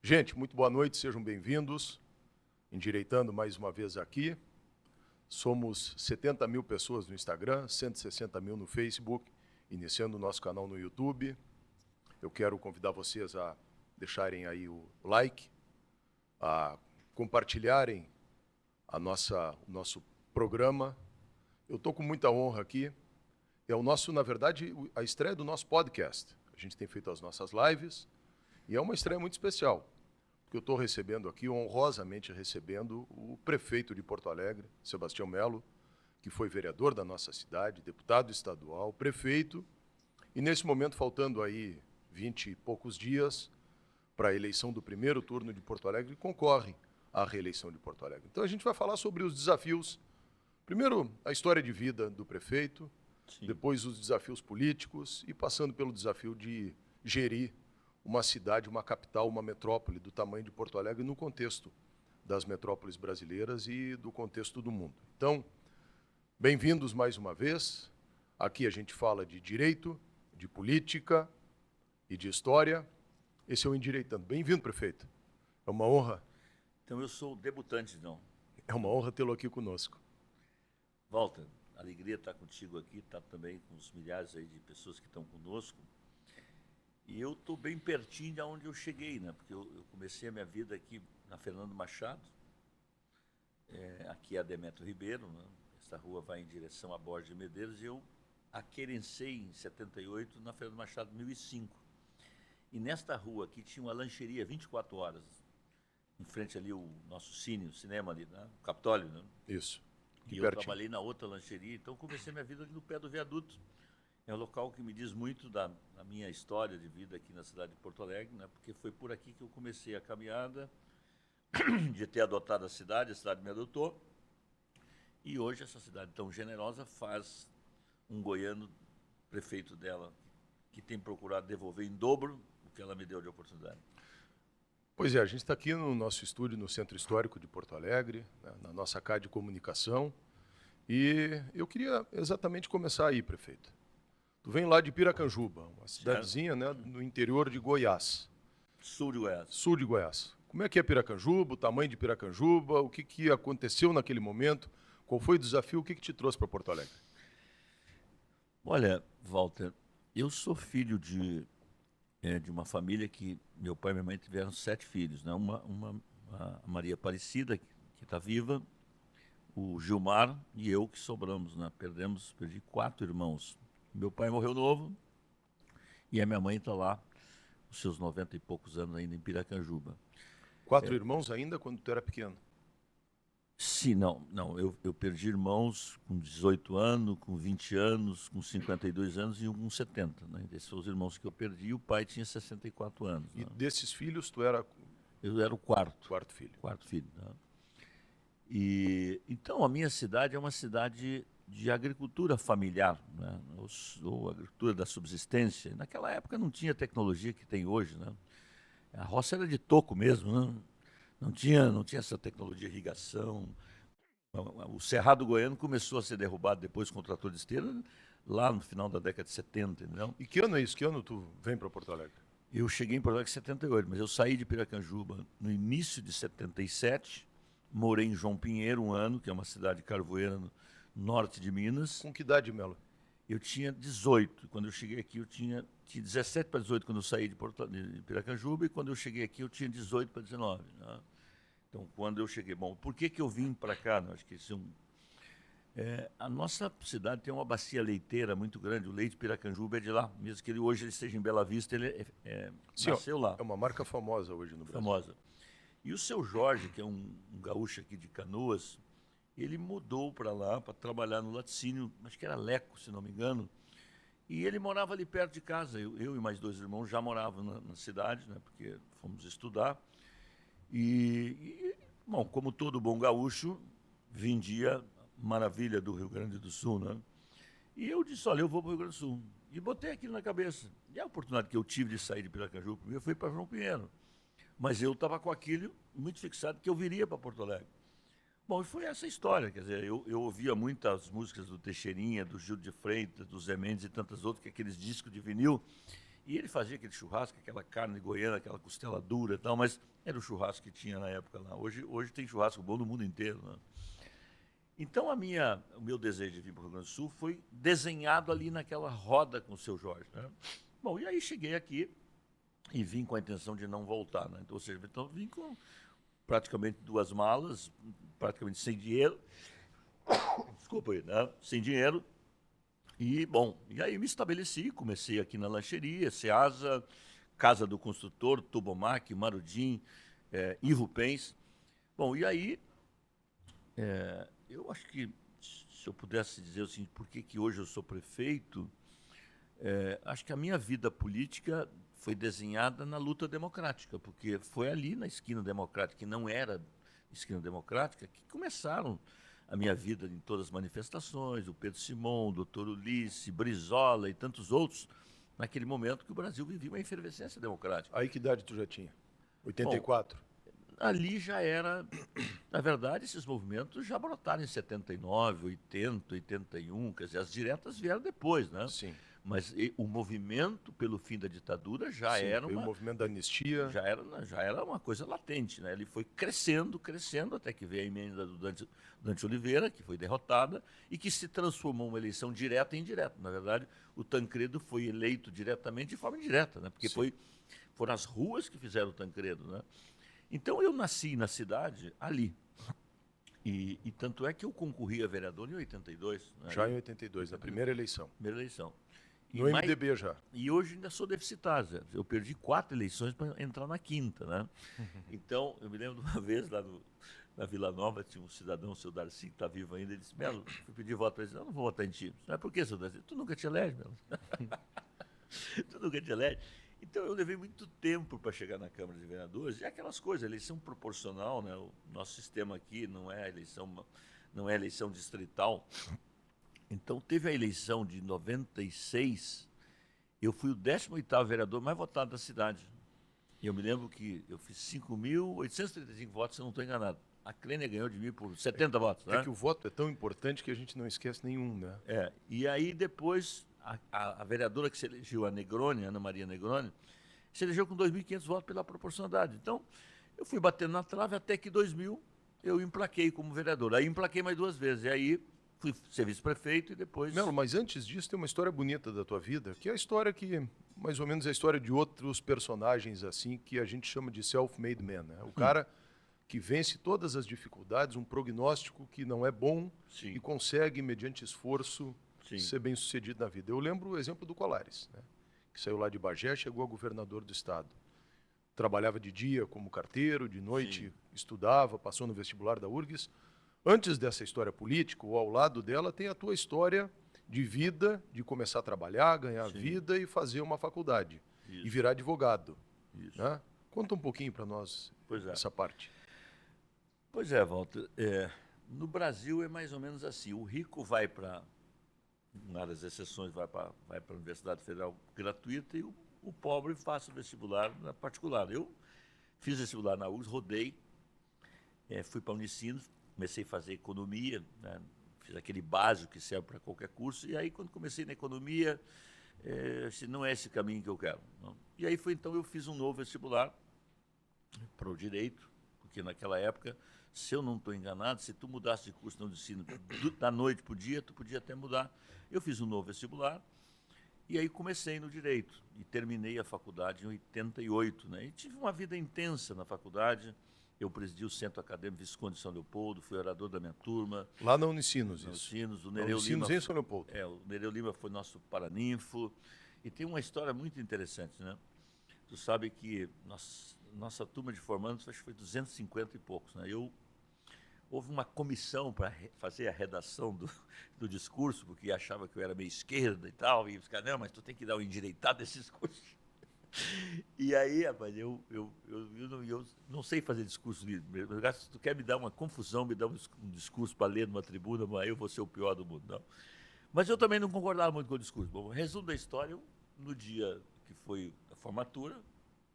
Gente, muito boa noite, sejam bem-vindos. Endireitando mais uma vez aqui. Somos 70 mil pessoas no Instagram, 160 mil no Facebook, iniciando o nosso canal no YouTube. Eu quero convidar vocês a deixarem aí o like, a compartilharem o nosso programa. Eu estou com muita honra aqui. É o nosso, na verdade, a estreia do nosso podcast. A gente tem feito as nossas lives e é uma estreia muito especial, porque eu estou recebendo aqui, honrosamente recebendo, o prefeito de Porto Alegre, Sebastião Melo, que foi vereador da nossa cidade, deputado estadual, prefeito, e nesse momento, faltando aí 20 e poucos dias para a eleição do primeiro turno de Porto Alegre, concorre à reeleição de Porto Alegre. Então a gente vai falar sobre os desafios, primeiro a história de vida do prefeito, Sim. Depois os desafios políticos e passando pelo desafio de gerir uma cidade, uma capital, uma metrópole do tamanho de Porto Alegre no contexto das metrópoles brasileiras e do contexto do mundo. Então, bem-vindos mais uma vez. Aqui a gente fala de direito, de política e de história. Esse é o Endireitando. Bem-vindo, prefeito. É uma honra. Então, eu sou o debutante, não. É uma honra tê-lo aqui conosco. Walter, alegria estar contigo aqui, estar também com os milhares aí de pessoas que estão conosco. E eu estou bem pertinho de onde eu cheguei, né? Porque eu comecei a minha vida aqui na Fernando Machado, aqui é a Demetrio Ribeiro, né? Essa rua vai em direção a Borges de Medeiros, e eu aquerencei em 78 na Fernando Machado, 1005. E nesta rua aqui tinha uma lancheria 24 horas, em frente ali o nosso cine, o cinema ali, né? O Capitólio, né? Isso. E eu trabalhei na outra lancheria, então comecei minha vida ali no pé do viaduto. É um local que me diz muito da minha história de vida aqui na cidade de Porto Alegre, né? Porque foi por aqui que eu comecei a caminhada, de ter adotado a cidade me adotou. E hoje essa cidade tão generosa faz um goiano prefeito dela, que tem procurado devolver em dobro o que ela me deu de oportunidade. Pois é, a gente está aqui no nosso estúdio, no Centro Histórico de Porto Alegre, né, na nossa CAD de Comunicação, e eu queria exatamente começar aí, prefeito. Tu vem lá de Piracanjuba, uma cidadezinha, né, no interior de Goiás. Sul de Goiás. Sul de Goiás. Como é que é Piracanjuba, o tamanho de Piracanjuba, o que aconteceu naquele momento, qual foi o desafio, o que te trouxe para Porto Alegre? Olha, Walter, eu sou filho de uma família que meu pai e minha mãe tiveram 7 filhos, né? A Maria Aparecida, que está viva, o Gilmar e eu que sobramos, né? Perdi 4 irmãos. Meu pai morreu novo e a minha mãe está lá, os seus 90 e poucos anos ainda em Piracanjuba. 4 irmãos ainda quando tu era pequeno? Sim, não. Eu perdi irmãos com 18 anos, com 20 anos, com 52 anos e um com 70. Né? Esses são os irmãos que eu perdi, e o pai tinha 64 anos. E né? desses filhos, tu era... Eu era o quarto. Quarto filho. Quarto filho. Né? E, então, a minha cidade é uma cidade de agricultura familiar, né? Ou agricultura da subsistência. Naquela época não tinha a tecnologia que tem hoje. Né? A roça era de toco mesmo, né? Não tinha essa tecnologia de irrigação. O Cerrado Goiano começou a ser derrubado depois com o trator de esteira, lá no final da década de 70, entendeu? E que ano é isso? Que ano tu vem para Porto Alegre? Eu cheguei em Porto Alegre em 78, mas eu saí de Piracanjuba no início de 77, morei em João Pinheiro 1 ano, que é uma cidade carvoeira no norte de Minas. Com que idade, Melo? Eu tinha 18. Quando eu cheguei aqui, eu tinha 17 para 18 quando eu saí de Piracanjuba, e quando eu cheguei aqui, eu tinha 18 para 19. Né? Então, quando eu cheguei... Bom, por que eu vim para cá? Acho que esse a nossa cidade tem uma bacia leiteira muito grande. O leite Piracanjuba é de lá. Mesmo que hoje ele esteja em Bela Vista, ele Sim, nasceu lá. É uma marca famosa hoje no Brasil. Famosa. E o seu Jorge, que é um gaúcho aqui de Canoas, ele mudou para lá para trabalhar no laticínio, acho que era Leco, se não me engano, e ele morava ali perto de casa. Eu e mais 2 irmãos já moravam na cidade, né, porque fomos estudar. Bom, como todo bom gaúcho, vendia maravilha do Rio Grande do Sul, né? E eu disse, olha, eu vou para o Rio Grande do Sul. E botei aquilo na cabeça. E a oportunidade que eu tive de sair de Piracanjuba, eu fui para João Pinheiro. Mas eu estava com aquilo muito fixado que eu viria para Porto Alegre. Bom, e foi essa história, quer dizer, eu ouvia muitas músicas do Teixeirinha, do Gil de Freitas, do Zé Mendes e tantas outras, que aqueles discos de vinil, E ele fazia aquele churrasco, aquela carne goiana, aquela costela dura e tal, mas era o churrasco que tinha na época lá. Hoje tem churrasco bom no mundo inteiro, né? Então, o meu desejo de vir para o Rio Grande do Sul foi desenhado ali naquela roda com o seu Jorge, né? Bom, e aí cheguei aqui e vim com a intenção de não voltar, né? Então, ou seja, então vim com praticamente 2 malas, praticamente sem dinheiro. Desculpa aí, né? Sem dinheiro. E, bom, e aí me estabeleci, comecei aqui na lancheria, Ceasa, Casa do Construtor, Tubomac, Marudim, Ivo Pens. Bom, e aí, eu acho que, se eu pudesse dizer assim, por que hoje eu sou prefeito, acho que a minha vida política foi desenhada na luta democrática, porque foi ali na esquina democrática, que não era esquina democrática, que começaram a minha vida em todas as manifestações, o Pedro Simão, o doutor Ulisses, Brizola e tantos outros, naquele momento que o Brasil vivia uma efervescência democrática. Aí que idade tu já tinha? 84? Bom, ali já era, na verdade, esses movimentos já brotaram em 79, 80, 81, quer dizer, as diretas vieram depois, né? Sim. Mas o movimento pelo fim da ditadura já Sim, era o movimento da anistia. já era uma coisa latente, né? Ele foi crescendo, crescendo, até que veio a emenda do Dante Oliveira, que foi derrotada, e que se transformou uma eleição direta e indireta. Na verdade, o Tancredo foi eleito diretamente de forma indireta, né? Porque foram as ruas que fizeram o Tancredo, né? Então, eu nasci na cidade ali. E tanto é que eu concorri a vereador em 82. Né? Já em 82, na primeira eleição. Primeira eleição. No MDB já. E hoje ainda sou deficitário. Eu perdi 4 eleições para entrar na quinta, né? Então, eu me lembro de uma vez lá na Vila Nova, tinha um cidadão, o seu Darcy, que está vivo ainda, ele disse, Melo, fui pedir voto para ele, eu não vou votar em ti. Não é por quê, seu Darcy? Tu nunca te elege, Melo. Tu nunca te elege. Então, eu levei muito tempo para chegar na Câmara de Vereadores, e aquelas coisas, eleição proporcional, né? O nosso sistema aqui não é eleição distrital. Então, teve a eleição de 96, eu fui o 18º vereador mais votado da cidade. E eu me lembro que eu fiz 5.835 votos, se eu não estou enganado. A Clênia ganhou de mim por 70 votos. Né? É que o voto é tão importante que a gente não esquece nenhum, né? E aí depois, a vereadora que se elegeu, a Negroni, Ana Maria Negroni, se elegeu com 2.500 votos pela proporcionalidade. Então, eu fui batendo na trave até que em 2000 eu emplaquei como vereador. Aí emplaquei mais 2 vezes. E aí fui ser vice-prefeito e depois... Melo, mas antes disso tem uma história bonita da tua vida, que é a história que, mais ou menos, é a história de outros personagens assim, que a gente chama de self-made man, né? O cara que vence todas as dificuldades, um prognóstico que não é bom e consegue, mediante esforço, ser bem-sucedido na vida. Eu lembro o exemplo do Colares, né? Que saiu lá de Bagé, chegou a governador do estado. Trabalhava de dia como carteiro, de noite estudava, passou no vestibular da URGS. Antes dessa história política, ou ao lado dela, tem a tua história de vida, de começar a trabalhar, ganhar vida e fazer uma faculdade. E virar advogado. Né? Conta um pouquinho para nós essa parte. Pois é, Walter. No Brasil é mais ou menos assim. O rico vai para, uma das exceções, vai para a Universidade Federal gratuita e o pobre faz o vestibular na particular. Eu fiz vestibular na URGS, rodei, fui para a Unicinos, comecei a fazer economia, né? Fiz aquele básico que serve para qualquer curso, e aí quando comecei na economia, não é esse caminho que eu quero. Não. E aí então eu fiz um novo vestibular para o direito, porque naquela época, se eu não estou enganado, se tu mudasse de curso no ensino da noite para o dia, tu podia até mudar. Eu fiz um novo vestibular, e aí comecei no direito, e terminei a faculdade em 88, né? E tive uma vida intensa na faculdade. Eu presidi o Centro Acadêmico Visconde São Leopoldo, fui orador da minha turma. Lá na Unicinos, isso. Unicinos, o Nereu Lima. Unicinos em São Leopoldo. O Nereu Lima foi nosso paraninfo. E tem uma história muito interessante, né? Tu sabe que nossa turma de formandos, acho que foi 250 e poucos, né? Houve uma comissão para fazer a redação do discurso, porque achava que eu era meio esquerda e tal, e os caras, não, mas tu tem que dar um endireitado desse discurso. E aí, rapaz, eu não sei fazer discurso livre. Se tu quer me dar uma confusão, me dar um discurso para ler numa tribuna, mas eu vou ser o pior do mundo, não. Mas eu também não concordava muito com o discurso. Bom, resumo da história, no dia que foi a formatura,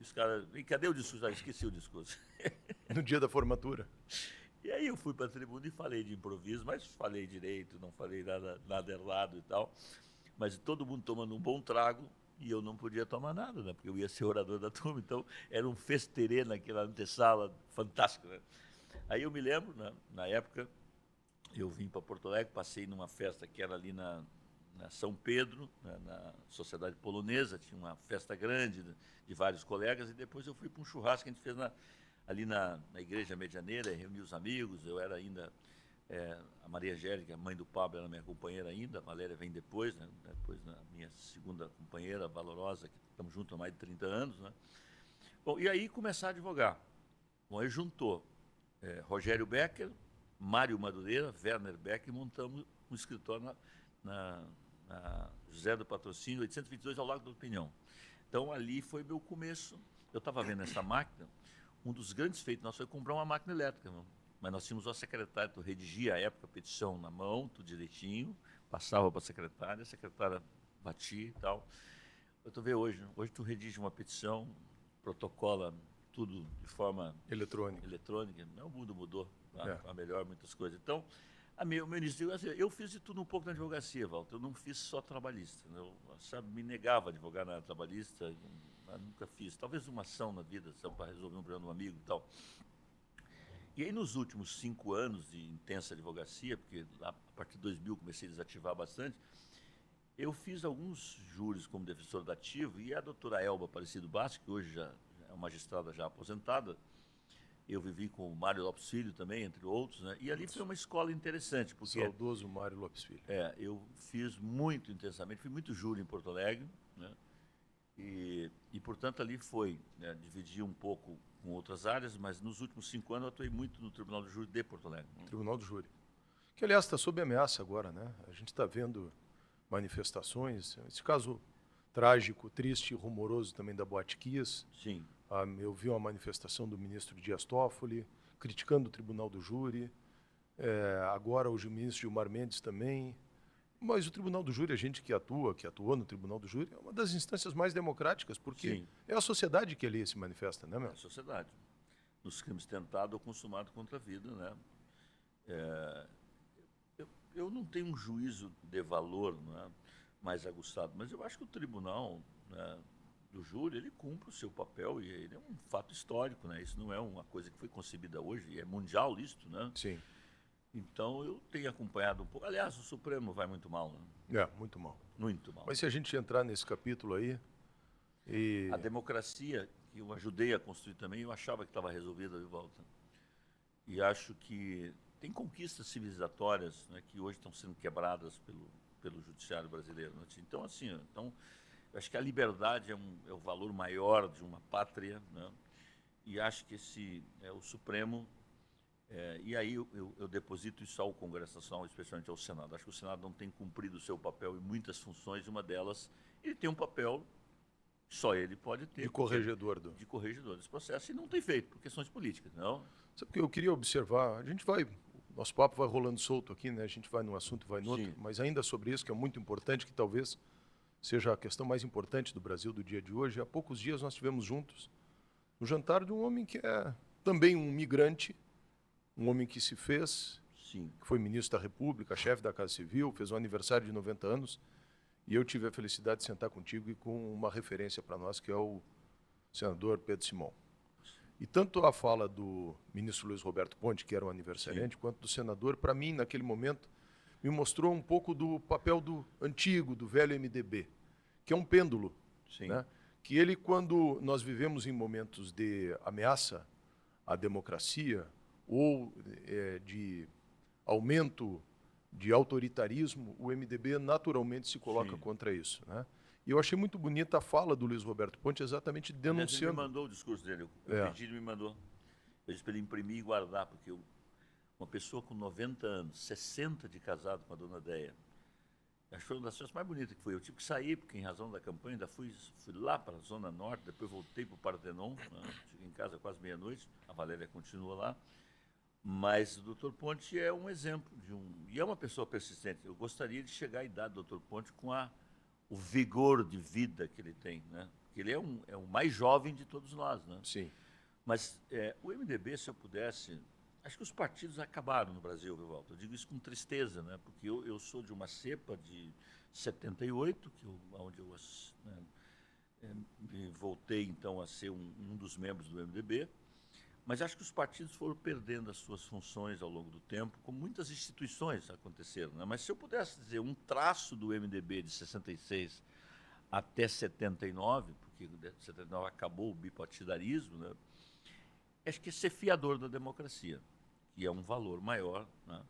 os caras, e cadê o discurso? Esqueci o discurso. No dia da formatura. E aí eu fui para a tribuna e falei de improviso, mas falei direito, não falei nada errado e tal. Mas todo mundo tomando um bom trago. e eu não podia tomar nada, né? Porque eu ia ser orador da turma, então era um festerê naquela antessala fantástico, né? Aí eu me lembro, na época, eu vim para Porto Alegre, passei numa festa que era ali na São Pedro, na Sociedade Polonesa, tinha uma festa grande de vários colegas, e depois eu fui para um churrasco que a gente fez ali na Igreja Medianeira, reuni os amigos, eu era ainda, a Maria Angélica, mãe do Pablo, era minha companheira ainda, a Valéria vem depois, né? Depois a minha segunda companheira, valorosa, que estamos juntos há mais de 30 anos, né? Bom, e aí começar a advogar. Bom, aí juntou Rogério Becker, Mário Madureira, Werner Beck, e montamos um escritório na José do Patrocínio, 822, ao Largo do Pinhão. Então, ali foi meu começo. Eu estava vendo essa máquina, um dos grandes feitos nosso foi comprar uma máquina elétrica, mas nós tínhamos uma secretária, tu redigia à época a petição na mão, tudo direitinho, passava para a secretária batia e tal. Eu estou vendo hoje tu redige uma petição, protocola tudo de forma eletrônica. O mundo mudou para melhor muitas coisas. Então, o meu início, eu fiz de tudo um pouco na advocacia, Walter. Eu não fiz só trabalhista. Eu, me negava a advogar na área trabalhista, eu nunca fiz. Talvez uma ação na vida, para resolver um problema de um amigo e tal. E aí, nos últimos 5 anos de intensa advocacia, porque lá, a partir de 2000 comecei a desativar bastante, eu fiz alguns júris como defensor dativo, e a doutora Elba Aparecido Bastos, que hoje já é uma magistrada já aposentada, eu vivi com o Mário Lopes Filho também, entre outros, né? E ali foi uma escola interessante, porque... Saudoso Mário Lopes Filho. Eu fiz muito intensamente, fui muito júri em Porto Alegre, né? E portanto, ali foi, né, dividir um pouco com outras áreas, mas nos últimos 5 anos eu atuei muito no Tribunal do Júri de Porto Alegre. Tribunal do Júri. Que, aliás, está sob ameaça agora, né? A gente está vendo manifestações, esse caso trágico, triste e rumoroso também da Boate Kiss. Sim. Eu vi uma manifestação do ministro Dias Toffoli, criticando o Tribunal do Júri. Agora o ministro Gilmar Mendes também. Mas o Tribunal do Júri, a gente que atuou no Tribunal do Júri, é uma das instâncias mais democráticas, porque Sim. é a sociedade que ali se manifesta, né, meu? É a sociedade. Nos crimes tentados ou consumados contra a vida, né? Eu não tenho um juízo de valor, né, mais aguçado, mas eu acho que o Tribunal, né, do Júri, ele cumpre o seu papel e ele é um fato histórico, né? Isso não é uma coisa que foi concebida hoje, é mundial isto, né? Sim. Então, eu tenho acompanhado um pouco. Aliás, o Supremo vai muito mal, né? Muito mal. Muito mal. Mas se a gente entrar nesse capítulo aí... A democracia, que eu ajudei a construir também, eu achava que estava resolvida de volta. E acho que tem conquistas civilizatórias, né, que hoje estão sendo quebradas pelo judiciário brasileiro, né? Então, assim, eu acho que a liberdade é o valor maior de uma pátria, né? E acho que o Supremo... e aí eu deposito isso ao Congresso Nacional, especialmente ao Senado. Acho que o Senado não tem cumprido o seu papel em muitas funções, e uma delas, ele tem um papel, só ele pode ter. De corregedor. De corregedor desse processo, e não tem feito, por questões políticas, não? Sabe o que eu queria observar? Nosso papo vai rolando solto aqui, né? A gente vai num assunto, vai no outro, Sim. mas ainda sobre isso, que é muito importante, que talvez seja a questão mais importante do Brasil do dia de hoje. Há poucos dias nós tivemos juntos o jantar de um homem que é também um migrante, um homem que se fez, Sim. que foi ministro da República, chefe da Casa Civil, fez um aniversário de 90 anos, e eu tive a felicidade de sentar contigo e com uma referência para nós, que é o senador Pedro Simão. E tanto a fala do ministro Luiz Roberto Ponte, que era um aniversariante, sim, quanto do senador, para mim, naquele momento, me mostrou um pouco do papel do antigo, do velho MDB, que é um pêndulo, Sim. Né? Que ele, quando nós vivemos em momentos de ameaça à democracia ou de aumento de autoritarismo, o MDB naturalmente se coloca, sim, contra isso, né? E eu achei muito bonita a fala do Luiz Roberto Ponte, exatamente denunciando... Ele me mandou o discurso dele, eu pedi, ele me mandou. Eu disse para ele imprimir e guardar, porque uma pessoa com 90 anos, 60 de casado com a dona Deia, acho que foi uma das coisas mais bonitas que foi. Eu tive que sair, porque em razão da campanha, ainda fui lá para a Zona Norte, depois voltei para o Partenon, né? Cheguei em casa quase meia-noite, a Valéria continua lá. Mas o Dr. Ponte é um exemplo e é uma pessoa persistente. Eu gostaria de chegar à idade do Dr. Ponte com o vigor de vida que ele tem, né? Ele é o mais jovem de todos nós, né? Sim. Mas o MDB, se eu pudesse... Acho que os partidos acabaram no Brasil, viu, Walter? Eu digo isso com tristeza, né? Porque eu sou de uma cepa de 78, onde eu voltei, então, a ser um dos membros do MDB, mas acho que os partidos foram perdendo as suas funções ao longo do tempo, como muitas instituições aconteceram, né? Mas se eu pudesse dizer um traço do MDB de 66 até 79, porque em 79 acabou o bipartidarismo, né? Acho que é ser fiador da democracia, que é um valor maior, né?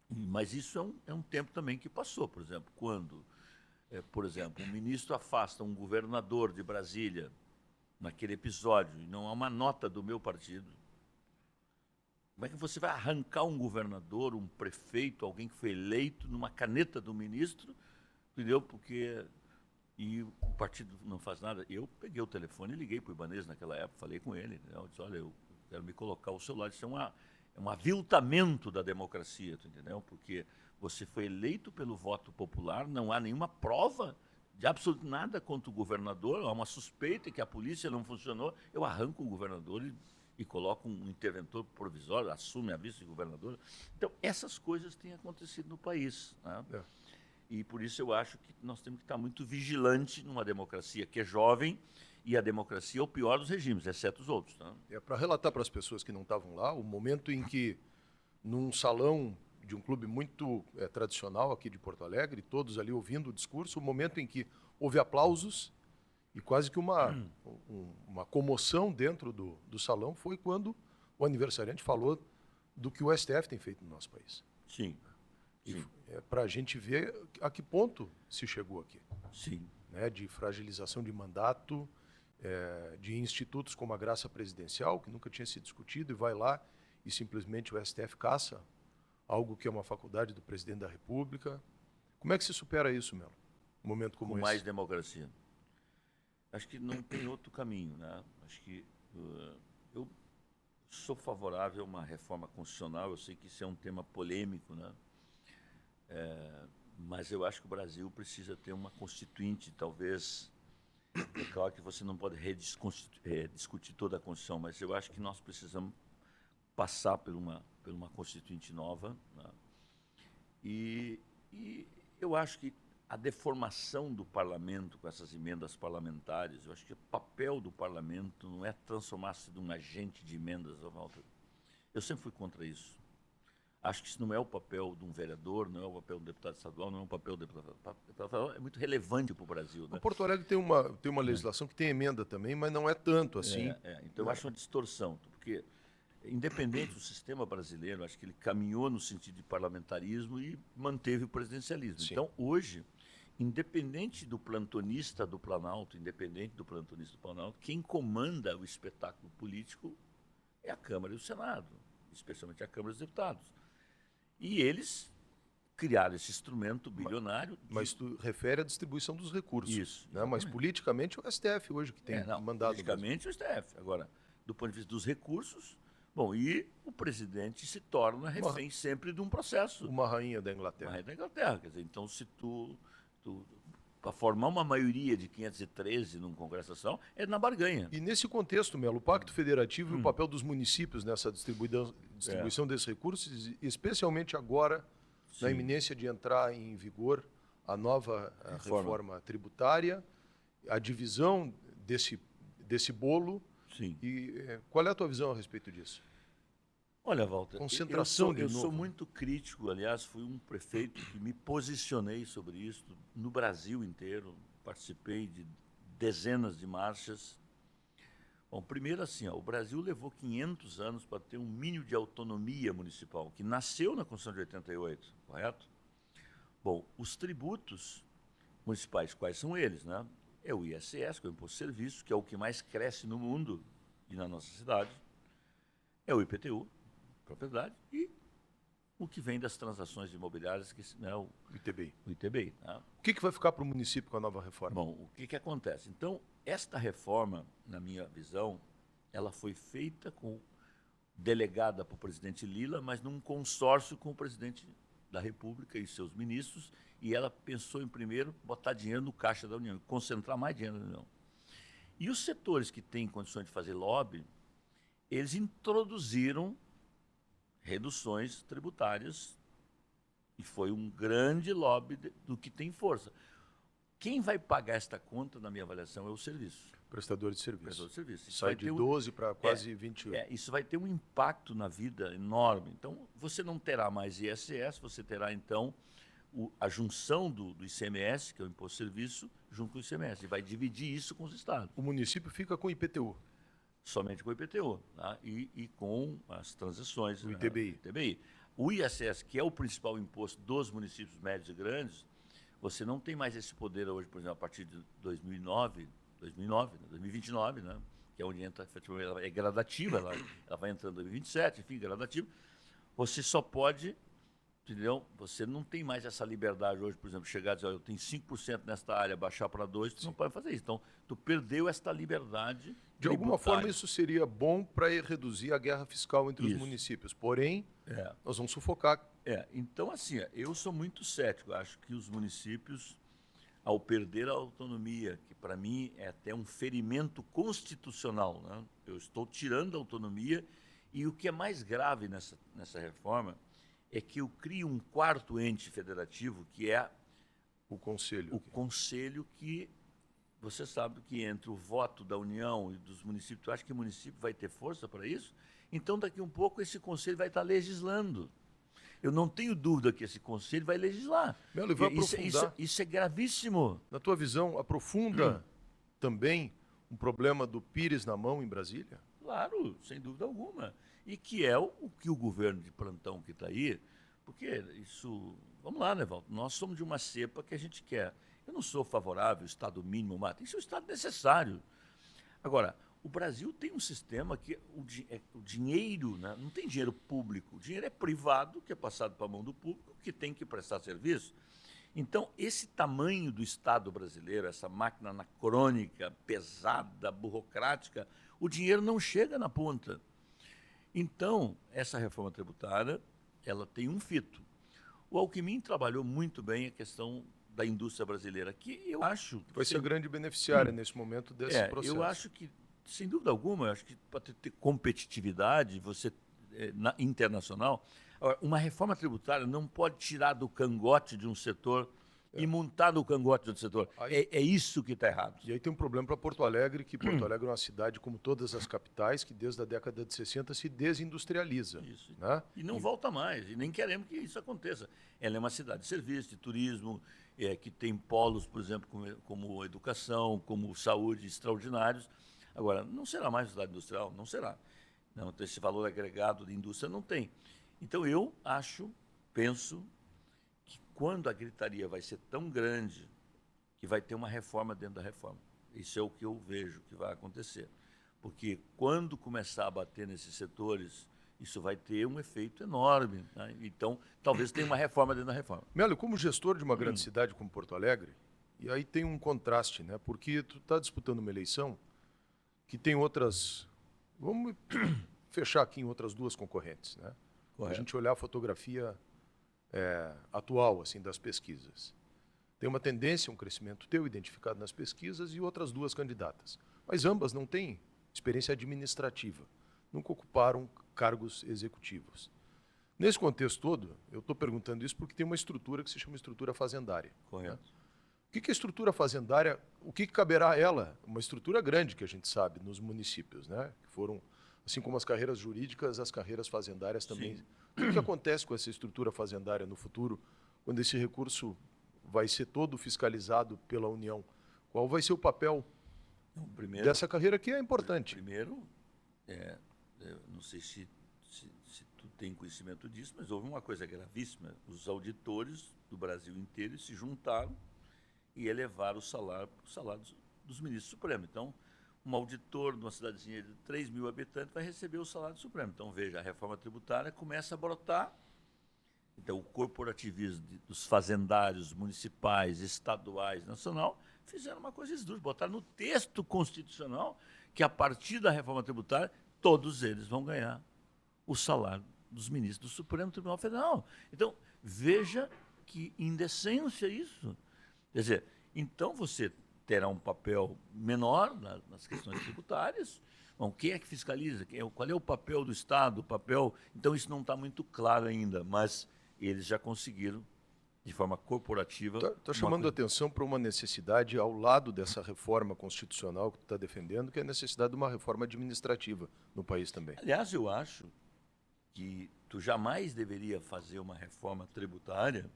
Mas isso é um tempo também que passou. Por exemplo, quando, por exemplo, um ministro afasta um governador de Brasília naquele episódio e não há uma nota do meu partido, como é que você vai arrancar um governador, um prefeito, alguém que foi eleito numa caneta do ministro, entendeu? Porque e o partido não faz nada. Eu peguei o telefone e liguei para o Ibanez naquela época, falei com ele. Eu disse, olha, eu quero me colocar ao seu lado. Isso é um aviltamento da democracia, tu entendeu? Porque você foi eleito pelo voto popular, não há nenhuma prova de absolutamente nada contra o governador, há uma suspeita que a polícia não funcionou, eu arranco o governador e coloco um interventor provisório, assume a vice de governador. Então, essas coisas têm acontecido no país, né? E por isso eu acho que nós temos que estar muito vigilante numa democracia que é jovem, e a democracia é o pior dos regimes, exceto os outros. Tá? Para relatar para as pessoas que não estavam lá, o momento em que, num salão de um clube muito tradicional aqui de Porto Alegre, todos ali ouvindo o discurso, o momento em que houve aplausos e quase que uma comoção dentro do salão foi quando o aniversariante falou do que o STF tem feito no nosso país. Sim. Para a gente ver a que ponto se chegou aqui. Sim. Né, de fragilização de mandato, de institutos como a graça presidencial, que nunca tinha sido discutido, e vai lá e simplesmente o STF caça algo que é uma faculdade do presidente da República. Como é que se supera isso, Melo? Um momento como Com esse. mais democracia. Acho que não tem outro caminho, né? Acho que eu sou favorável a uma reforma constitucional. Eu sei que isso é um tema polêmico, né? Mas eu acho que o Brasil precisa ter uma constituinte, talvez. É claro que você não pode discutir toda a Constituição, mas eu acho que nós precisamos passar por uma constituinte nova, né? E eu acho que a deformação do parlamento com essas emendas parlamentares, eu acho que o papel do parlamento não é transformar-se de um agente de emendas, Walter. Eu sempre fui contra isso. Acho que isso não é o papel de um vereador, não é o papel do deputado estadual, não é o papel do deputado estadual. É muito relevante para o Brasil, né? O Porto Alegre tem uma legislação que tem emenda também, mas não é tanto assim. Então, eu acho uma distorção, porque, independente do sistema brasileiro, acho que ele caminhou no sentido de parlamentarismo e manteve o presidencialismo. Sim. Então, hoje, independente do plantonista do Planalto, quem comanda o espetáculo político é a Câmara e o Senado, especialmente a Câmara dos Deputados. E eles criaram esse instrumento bilionário. Mas tu refere à distribuição dos recursos. Isso. Né? Mas politicamente é o STF hoje que tem mandado. Politicamente é o STF. Agora, do ponto de vista dos recursos, bom, e o presidente se torna refém sempre de um processo. Uma rainha da Inglaterra. Uma rainha da Inglaterra. Quer dizer, então, se para formar uma maioria de 513 num Congresso Nacional, é na barganha. E nesse contexto, Melo, o Pacto Federativo e o papel dos municípios nessa distribuição desses recursos, especialmente agora, na iminência de entrar em vigor a nova reforma tributária, a divisão desse bolo. Sim. E qual é a tua visão a respeito disso? Olha, Walter, concentração eu sou muito crítico, aliás, fui um prefeito que me posicionei sobre isso no Brasil inteiro, participei de dezenas de marchas. Bom, primeiro assim, o Brasil levou 500 anos para ter um mínimo de autonomia municipal, que nasceu na Constituição de 88, correto? Bom, os tributos municipais, quais são eles, né? É o ISS, que é o Imposto de Serviços, que é o que mais cresce no mundo e na nossa cidade. É o IPTU, propriedade, e o que vem das transações imobiliárias, que é o ITBI. O ITBI. Né? O que vai ficar para o município com a nova reforma? Bom, o que acontece? Então, esta reforma, na minha visão, ela foi feita delegada para o presidente Lula, mas num consórcio com o presidente da República e seus ministros, e ela pensou em, primeiro, botar dinheiro no caixa da União, concentrar mais dinheiro na União. E os setores que têm condições de fazer lobby, eles introduziram reduções tributárias e foi um grande lobby do que tem força. quem vai pagar esta conta, na minha avaliação, é o serviço. Prestador de serviço. Prestador de serviço. Isso Sai vai de ter 12 para quase 20. isso vai ter um impacto na vida enorme. Então, você não terá mais ISS, você terá, então, a junção do ICMS, que é o Imposto de Serviço, junto com o ICMS. E vai dividir isso com os estados. O município fica com o IPTU. Somente com o IPTU, tá? E com as transações. O ITBI. ITBI. O ISS, que é o principal imposto dos municípios médios e grandes, você não tem mais esse poder hoje, por exemplo, a partir de 2029, né? Que é onde entra, efetivamente, ela é gradativa, ela vai entrando em 2027, enfim, gradativa. Você só pode, entendeu? Você não tem mais essa liberdade hoje, por exemplo, chegar e dizer, eu tenho 5% nesta área, baixar para 2%, tu não pode fazer isso. Então, tu perdeu esta liberdade. De alguma forma, isso seria bom para reduzir a guerra fiscal entre os municípios. Porém, nós vamos sufocar. Então, assim, eu sou muito cético. Acho que os municípios, ao perder a autonomia, que para mim é até um ferimento constitucional, né? Eu estou tirando a autonomia e o que é mais grave nessa reforma é que eu crio um quarto ente federativo, que é o Conselho. O Conselho, que você sabe que entre o voto da União e dos municípios, tu acha que o município vai ter força para isso? Então, daqui um pouco, esse Conselho vai estar legislando. Eu não tenho dúvida que esse Conselho vai legislar. Melo, e vai aprofundar. Isso é gravíssimo. Na tua visão, aprofunda também um problema do Pires na mão em Brasília? Claro, sem dúvida alguma. E que é o que o governo de plantão que está aí, porque isso... Vamos lá, né, Walter? Nós somos de uma cepa que a gente quer. Eu não sou favorável ao Estado mínimo, mas tem que ser o Estado necessário. Agora, o Brasil tem um sistema que o dinheiro, né, não tem dinheiro público, o dinheiro é privado, que é passado para a mão do público, que tem que prestar serviço. Então, esse tamanho do Estado brasileiro, essa máquina anacrônica, pesada, burocrática, o dinheiro não chega na ponta. Então, essa reforma tributária, ela tem um fito. O Alckmin trabalhou muito bem a questão da indústria brasileira, que eu acho... Que vai ser a grande beneficiária nesse momento desse processo. Eu acho que, sem dúvida alguma, eu acho que para ter competitividade internacional, uma reforma tributária não pode tirar do cangote de um setor e montar no cangote de outro setor. É isso que está errado. E aí tem um problema para Porto Alegre, que Porto Alegre é uma cidade, como todas as capitais, que desde a década de 60 se desindustrializa. Isso. Né? E não volta mais, e nem queremos que isso aconteça. Ela é uma cidade de serviço, de turismo, que tem polos, por exemplo, como educação, como saúde extraordinários. Agora, não será mais cidade industrial? Não será. Não, então, esse valor agregado de indústria não tem. Então, eu penso que quando a gritaria vai ser tão grande, que vai ter uma reforma dentro da reforma. Isso é o que eu vejo que vai acontecer. Porque quando começar a bater nesses setores, isso vai ter um efeito enorme. Né? Então, talvez tenha uma reforma dentro da reforma. Melo, como gestor de uma grande cidade como Porto Alegre, e aí tem um contraste, né? Porque tu está disputando uma eleição que tem outras... Vamos fechar aqui em outras duas concorrentes, né? A gente olhar a fotografia atual assim das pesquisas. Tem uma tendência, um crescimento teu identificado nas pesquisas e outras duas candidatas. Mas ambas não têm experiência administrativa, nunca ocuparam cargos executivos. Nesse contexto todo, eu estou perguntando isso porque tem uma estrutura que se chama estrutura fazendária. Correto. Né? O que é a estrutura fazendária, o que caberá a ela? Uma estrutura grande que a gente sabe nos municípios, né? Que foram, assim como as carreiras jurídicas, as carreiras fazendárias também. Sim. O que acontece com essa estrutura fazendária no futuro, quando esse recurso vai ser todo fiscalizado pela União? Qual vai ser o papel dessa carreira que é importante? Primeiro, não sei se tu tem conhecimento disso, mas houve uma coisa gravíssima. Os auditores do Brasil inteiro se juntaram e elevaram o salário dos ministros supremos. Então, um auditor de uma cidadezinha de 3 mil habitantes vai receber o salário supremo. Então, veja, a reforma tributária começa a brotar. Então, o corporativismo dos fazendários municipais, estaduais, nacional, fizeram uma coisa esdrúxula, botaram no texto constitucional que, a partir da reforma tributária, todos eles vão ganhar o salário dos ministros do Supremo Tribunal Federal. Então, veja que indecência isso. Quer dizer, então você terá um papel menor nas questões tributárias. Bom, quem é que fiscaliza? Qual é o papel do Estado? Então, isso não está muito claro ainda, mas eles já conseguiram de forma corporativa. Está chamando a atenção para uma necessidade ao lado dessa reforma constitucional que tu está defendendo, que é a necessidade de uma reforma administrativa no país também. Aliás, eu acho que tu jamais deveria fazer uma reforma tributária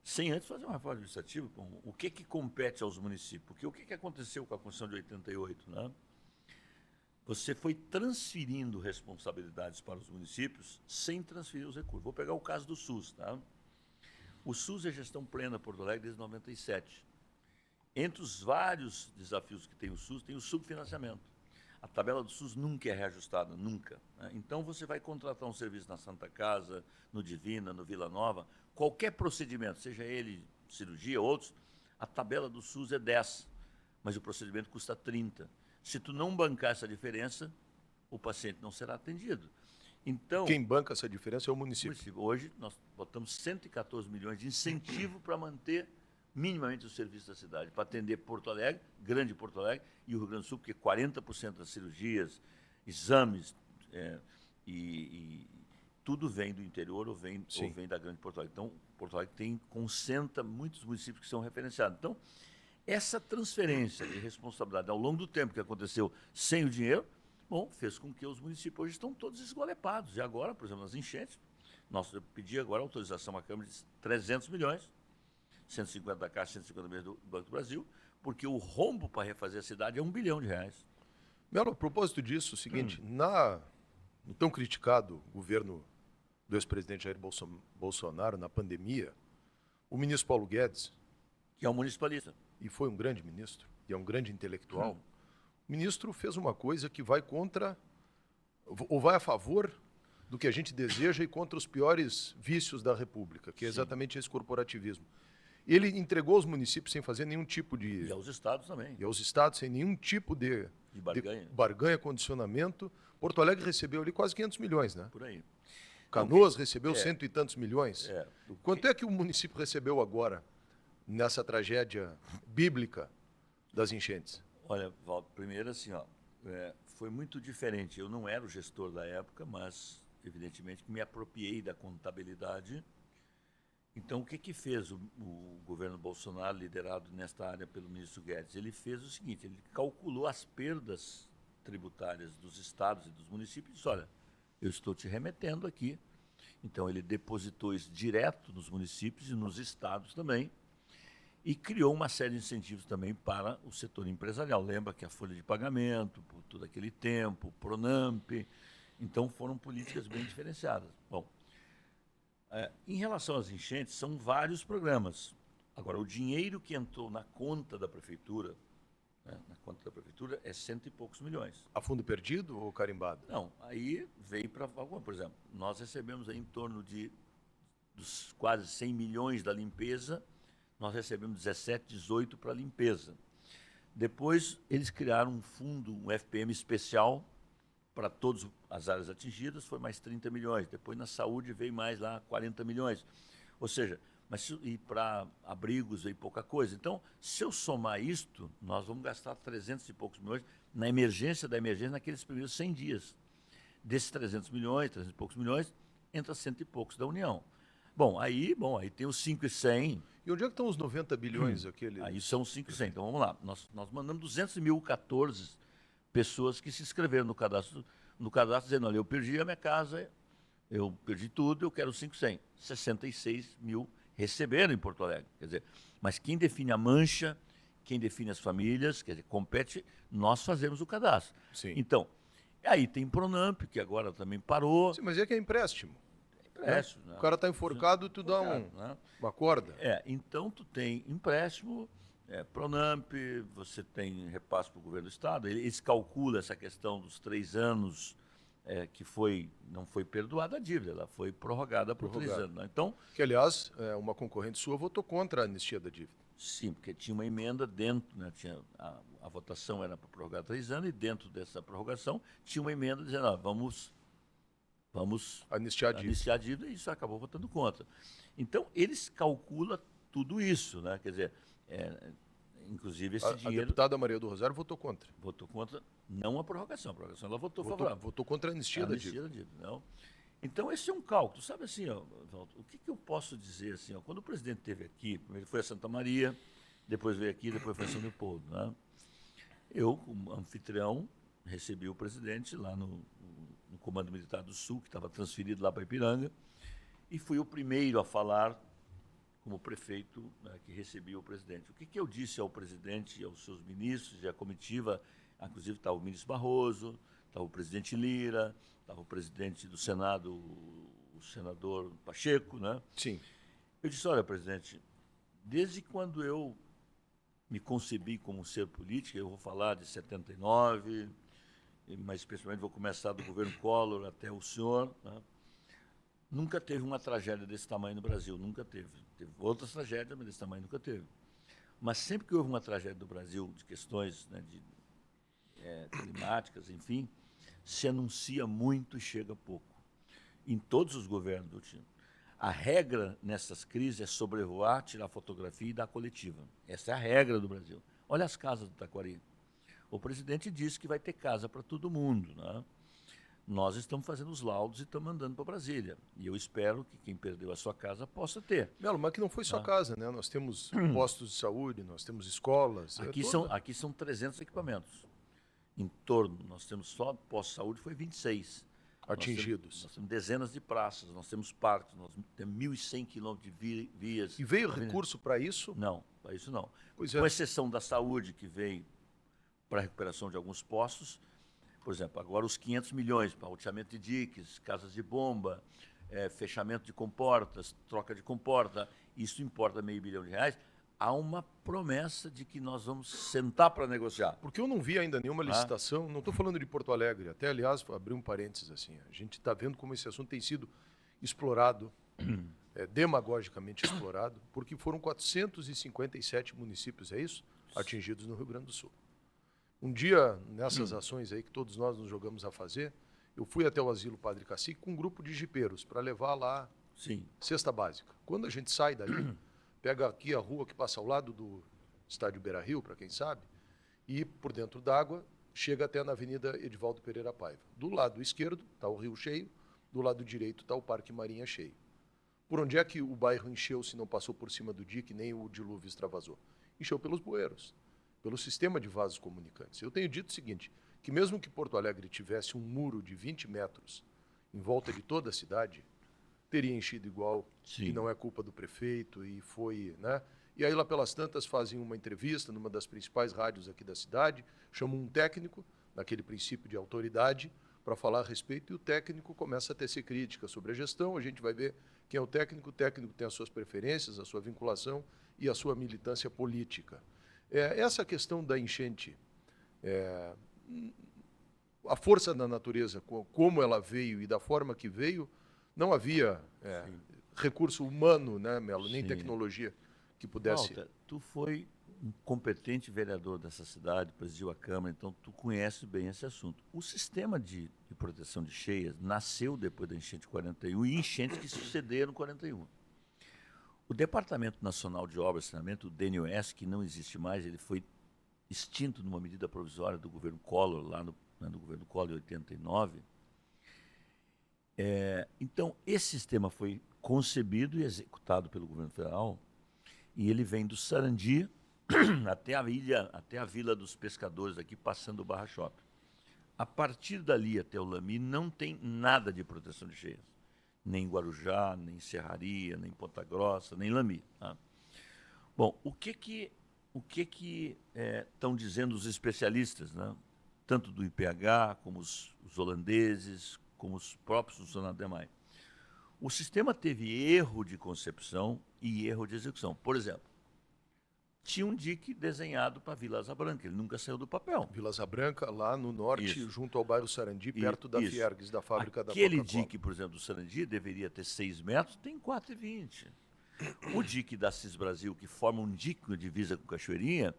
sem antes fazer uma reforma administrativa. O que compete aos municípios? Porque o que aconteceu com a Constituição de 88, né? Você foi transferindo responsabilidades para os municípios sem transferir os recursos. Vou pegar o caso do SUS, tá? O SUS é gestão plena Porto Alegre desde 97. Entre os vários desafios que tem o SUS, tem o subfinanciamento. A tabela do SUS nunca é reajustada, nunca, né? Então, você vai contratar um serviço na Santa Casa, no Divina, no Vila Nova, qualquer procedimento, seja ele cirurgia ou outros, a tabela do SUS é 10, mas o procedimento custa 30. Se tu não bancar essa diferença, o paciente não será atendido. Então, quem banca essa diferença é o município. Hoje, nós botamos 114 milhões de incentivo para manter minimamente o serviço da cidade, para atender Porto Alegre, Grande Porto Alegre e o Rio Grande do Sul, porque 40% das cirurgias, exames e tudo vem do interior ou vem da Grande Porto Alegre. Então, Porto Alegre concentra muitos municípios que são referenciados. Então, essa transferência de responsabilidade ao longo do tempo que aconteceu sem o dinheiro, fez com que os municípios hoje estão todos esgolepados. E agora, por exemplo, nas enchentes, eu pedi agora autorização à Câmara de 300 milhões, 150 da Caixa, 150 milhões do Banco do Brasil, porque o rombo para refazer a cidade é R$1 bilhão. Melo, a propósito disso, o seguinte, no tão criticado governo do ex-presidente Jair Bolsonaro na pandemia, o ministro Paulo Guedes, que é um municipalista, e foi um grande ministro, e é um grande intelectual, o ministro fez uma coisa que vai contra, ou vai a favor do que a gente deseja e contra os piores vícios da República, que é exatamente esse corporativismo. Ele entregou aos municípios sem fazer nenhum tipo de... E aos estados também. E aos estados sem nenhum tipo de barganha, condicionamento. Porto Alegre recebeu ali quase 500 milhões, né? Por aí. Canoas recebeu cento e tantos milhões. Quanto é que o município recebeu agora nessa tragédia bíblica das enchentes? Olha, Walter, primeiro assim, foi muito diferente. Eu não era o gestor da época, mas evidentemente que me apropriei da contabilidade. Então, o que fez o governo Bolsonaro, liderado nesta área pelo ministro Guedes? Ele fez o seguinte, ele calculou as perdas tributárias dos estados e dos municípios e disse, olha, eu estou te remetendo aqui. Então, ele depositou isso direto nos municípios e nos estados também e criou uma série de incentivos também para o setor empresarial. Lembra que a folha de pagamento, por todo aquele tempo, o Pronamp. Então, foram políticas bem diferenciadas. Bom, em relação às enchentes, são vários programas. Agora, o dinheiro que entrou na conta da prefeitura, é 100 e poucos milhões. A fundo perdido ou carimbado? Não, aí veio para alguma, por exemplo, nós recebemos aí em torno dos quase 100 milhões da limpeza, nós recebemos 17, 18 para a limpeza. Depois, eles criaram um fundo, um FPM especial, para todas as áreas atingidas, foi mais 30 milhões. Depois, na saúde, veio mais lá 40 milhões. Ou seja, e para abrigos veio pouca coisa. Então, se eu somar isto, nós vamos gastar 300 e poucos milhões na emergência da emergência naqueles primeiros 100 dias. Desses 300 milhões, 300 e poucos milhões, entra 100 e poucos da União. Bom, aí tem os 5.100. E onde é que estão os 90 bilhões? Aí são os 5.100. Então, vamos lá. Nós mandamos 200.014 pessoas que se inscreveram no cadastro dizendo, olha, eu perdi a minha casa, eu perdi tudo, eu quero 5.100. 66 mil receberam em Porto Alegre. Quer dizer, mas quem define a mancha, quem define as famílias, quer dizer, compete, nós fazemos o cadastro. Sim. Então, aí tem Pronamp, que agora também parou. Sim, mas é que é empréstimo. Empréstimo. Né? O cara está enforcado, tu dá uma corda. Então tu tem empréstimo, Pronamp, você tem repasse para o governo do Estado, eles calculam essa questão dos 3 anos que não foi perdoada a dívida, ela foi prorrogada por 3 anos. Né? Então, que, aliás, uma concorrente sua votou contra a anistia da dívida. Sim, porque tinha uma emenda dentro, né? A votação era para prorrogar 3 anos e dentro dessa prorrogação tinha uma emenda dizendo, vamos anistiar a dívida, e isso acabou votando contra. Então, eles calculam tudo isso, né? Quer dizer, inclusive esse dinheiro... A deputada Maria do Rosário votou contra. Votou contra, não a prorrogação ela votou favorável. Votou contra a anistia da dívida. Não. Então, esse é um cálculo. Sabe assim, ó, Walter, o que, que eu posso dizer assim? Ó, quando o presidente esteve aqui, primeiro ele foi a Santa Maria, depois veio aqui, depois foi a São Leopoldo. Né? Eu, como anfitrião, recebi o presidente lá no Comando Militar do Sul, que estava transferido lá para Ipiranga, e fui o primeiro a falar como prefeito, né, que recebia o presidente. O que, que eu disse ao presidente e aos seus ministros e à comitiva, inclusive estava o ministro Barroso, estava o presidente Lira, estava o presidente do Senado, o senador Pacheco, né? Sim. Eu disse, olha, presidente, desde quando eu me concebi como um ser político, eu vou falar de 79, mas especialmente vou começar do governo Collor até o senhor, né? Nunca teve uma tragédia desse tamanho no Brasil, nunca teve. Teve outras tragédias, mas desse tamanho nunca teve. Mas sempre que houve uma tragédia do Brasil, de questões, né, climáticas, enfim, se anuncia muito e chega pouco. Em todos os governos do time. A regra nessas crises é sobrevoar, tirar fotografia e dar coletiva. Essa é a regra do Brasil. Olha as casas do Taquari. O presidente disse que vai ter casa para todo mundo, né? Nós estamos fazendo os laudos e estamos mandando para Brasília. E eu espero que quem perdeu a sua casa possa ter. Melo, mas que não foi só casa, né? Nós temos postos de saúde, nós temos escolas. Aqui são 300 equipamentos. Em torno, nós temos só postos de saúde, foi 26. Atingidos. Nós temos dezenas de praças, nós temos parques, nós temos 1.100 quilômetros de vias. E veio recurso para isso? Não, para isso não. Pois é. Com exceção da saúde, que veio para a recuperação de alguns postos. Por exemplo, agora os 500 milhões para alteamento de diques, casas de bomba, fechamento de comportas, troca de comporta, isso importa R$500 milhões. Há uma promessa de que nós vamos sentar para negociar. Porque eu não vi ainda nenhuma licitação, não estou falando de Porto Alegre, até, aliás, abrir um parênteses assim, a gente está vendo como esse assunto tem sido explorado, demagogicamente explorado, porque foram 457 municípios, é isso? Atingidos no Rio Grande do Sul. Um dia, nessas ações aí que todos nós nos jogamos a fazer, eu fui até o Asilo Padre Cacique com um grupo de jipeiros para levar lá cesta básica. Quando a gente sai dali, pega aqui a rua que passa ao lado do Estádio Beira-Rio, para quem sabe, e por dentro d'água chega até na Avenida Edivaldo Pereira Paiva. Do lado esquerdo está o rio cheio, do lado direito está o Parque Marinha cheio. Por onde é que o bairro encheu se não passou por cima do dique, nem o dilúvio extravasou? Encheu pelos bueiros, pelo sistema de vasos comunicantes. Eu tenho dito o seguinte, que mesmo que Porto Alegre tivesse um muro de 20 metros em volta de toda a cidade, teria enchido igual, e não é culpa do prefeito, e foi, né? E aí lá pelas tantas fazem uma entrevista numa das principais rádios aqui da cidade, chamam um técnico, naquele princípio de autoridade, para falar a respeito, e o técnico começa a tecer críticas sobre a gestão, a gente vai ver quem é o técnico tem as suas preferências, a sua vinculação e a sua militância política. Essa questão da enchente, a força da natureza, como ela veio e da forma que veio, não havia recurso humano, né, Melo, nem tecnologia que pudesse... Walter, tu foi um competente vereador dessa cidade, presidiu a Câmara, então tu conhece bem esse assunto. O sistema de proteção de cheias nasceu depois da enchente de 41 e enchentes que sucederam em 41. O Departamento Nacional de Obras e Saneamento, o DNOS, que não existe mais, ele foi extinto numa medida provisória do governo Collor, lá no governo Collor em 89. Então, esse sistema foi concebido e executado pelo governo federal, e ele vem do Sarandi até a Vila dos Pescadores, aqui passando o Barra Shopping. A partir dali até o Lami não tem nada de proteção de cheias. Nem Guarujá, nem Serraria, nem Ponta Grossa, nem Lami. Tá? Bom, o que estão dizendo os especialistas, né? Tanto do IPH, como os holandeses, como os próprios do Sonademai? O sistema teve erro de concepção e erro de execução. Por exemplo, tinha um dique desenhado para Vila Asa Branca, ele nunca saiu do papel. Vila Asa Branca, lá no norte, junto ao bairro Sarandi, perto da Fiergues, da fábrica da Coca-Cola. Aquele dique, por exemplo, do Sarandi, deveria ter 6 metros, tem 4,20. O dique da Cis Brasil, que forma um dique com divisa com Cachoeirinha,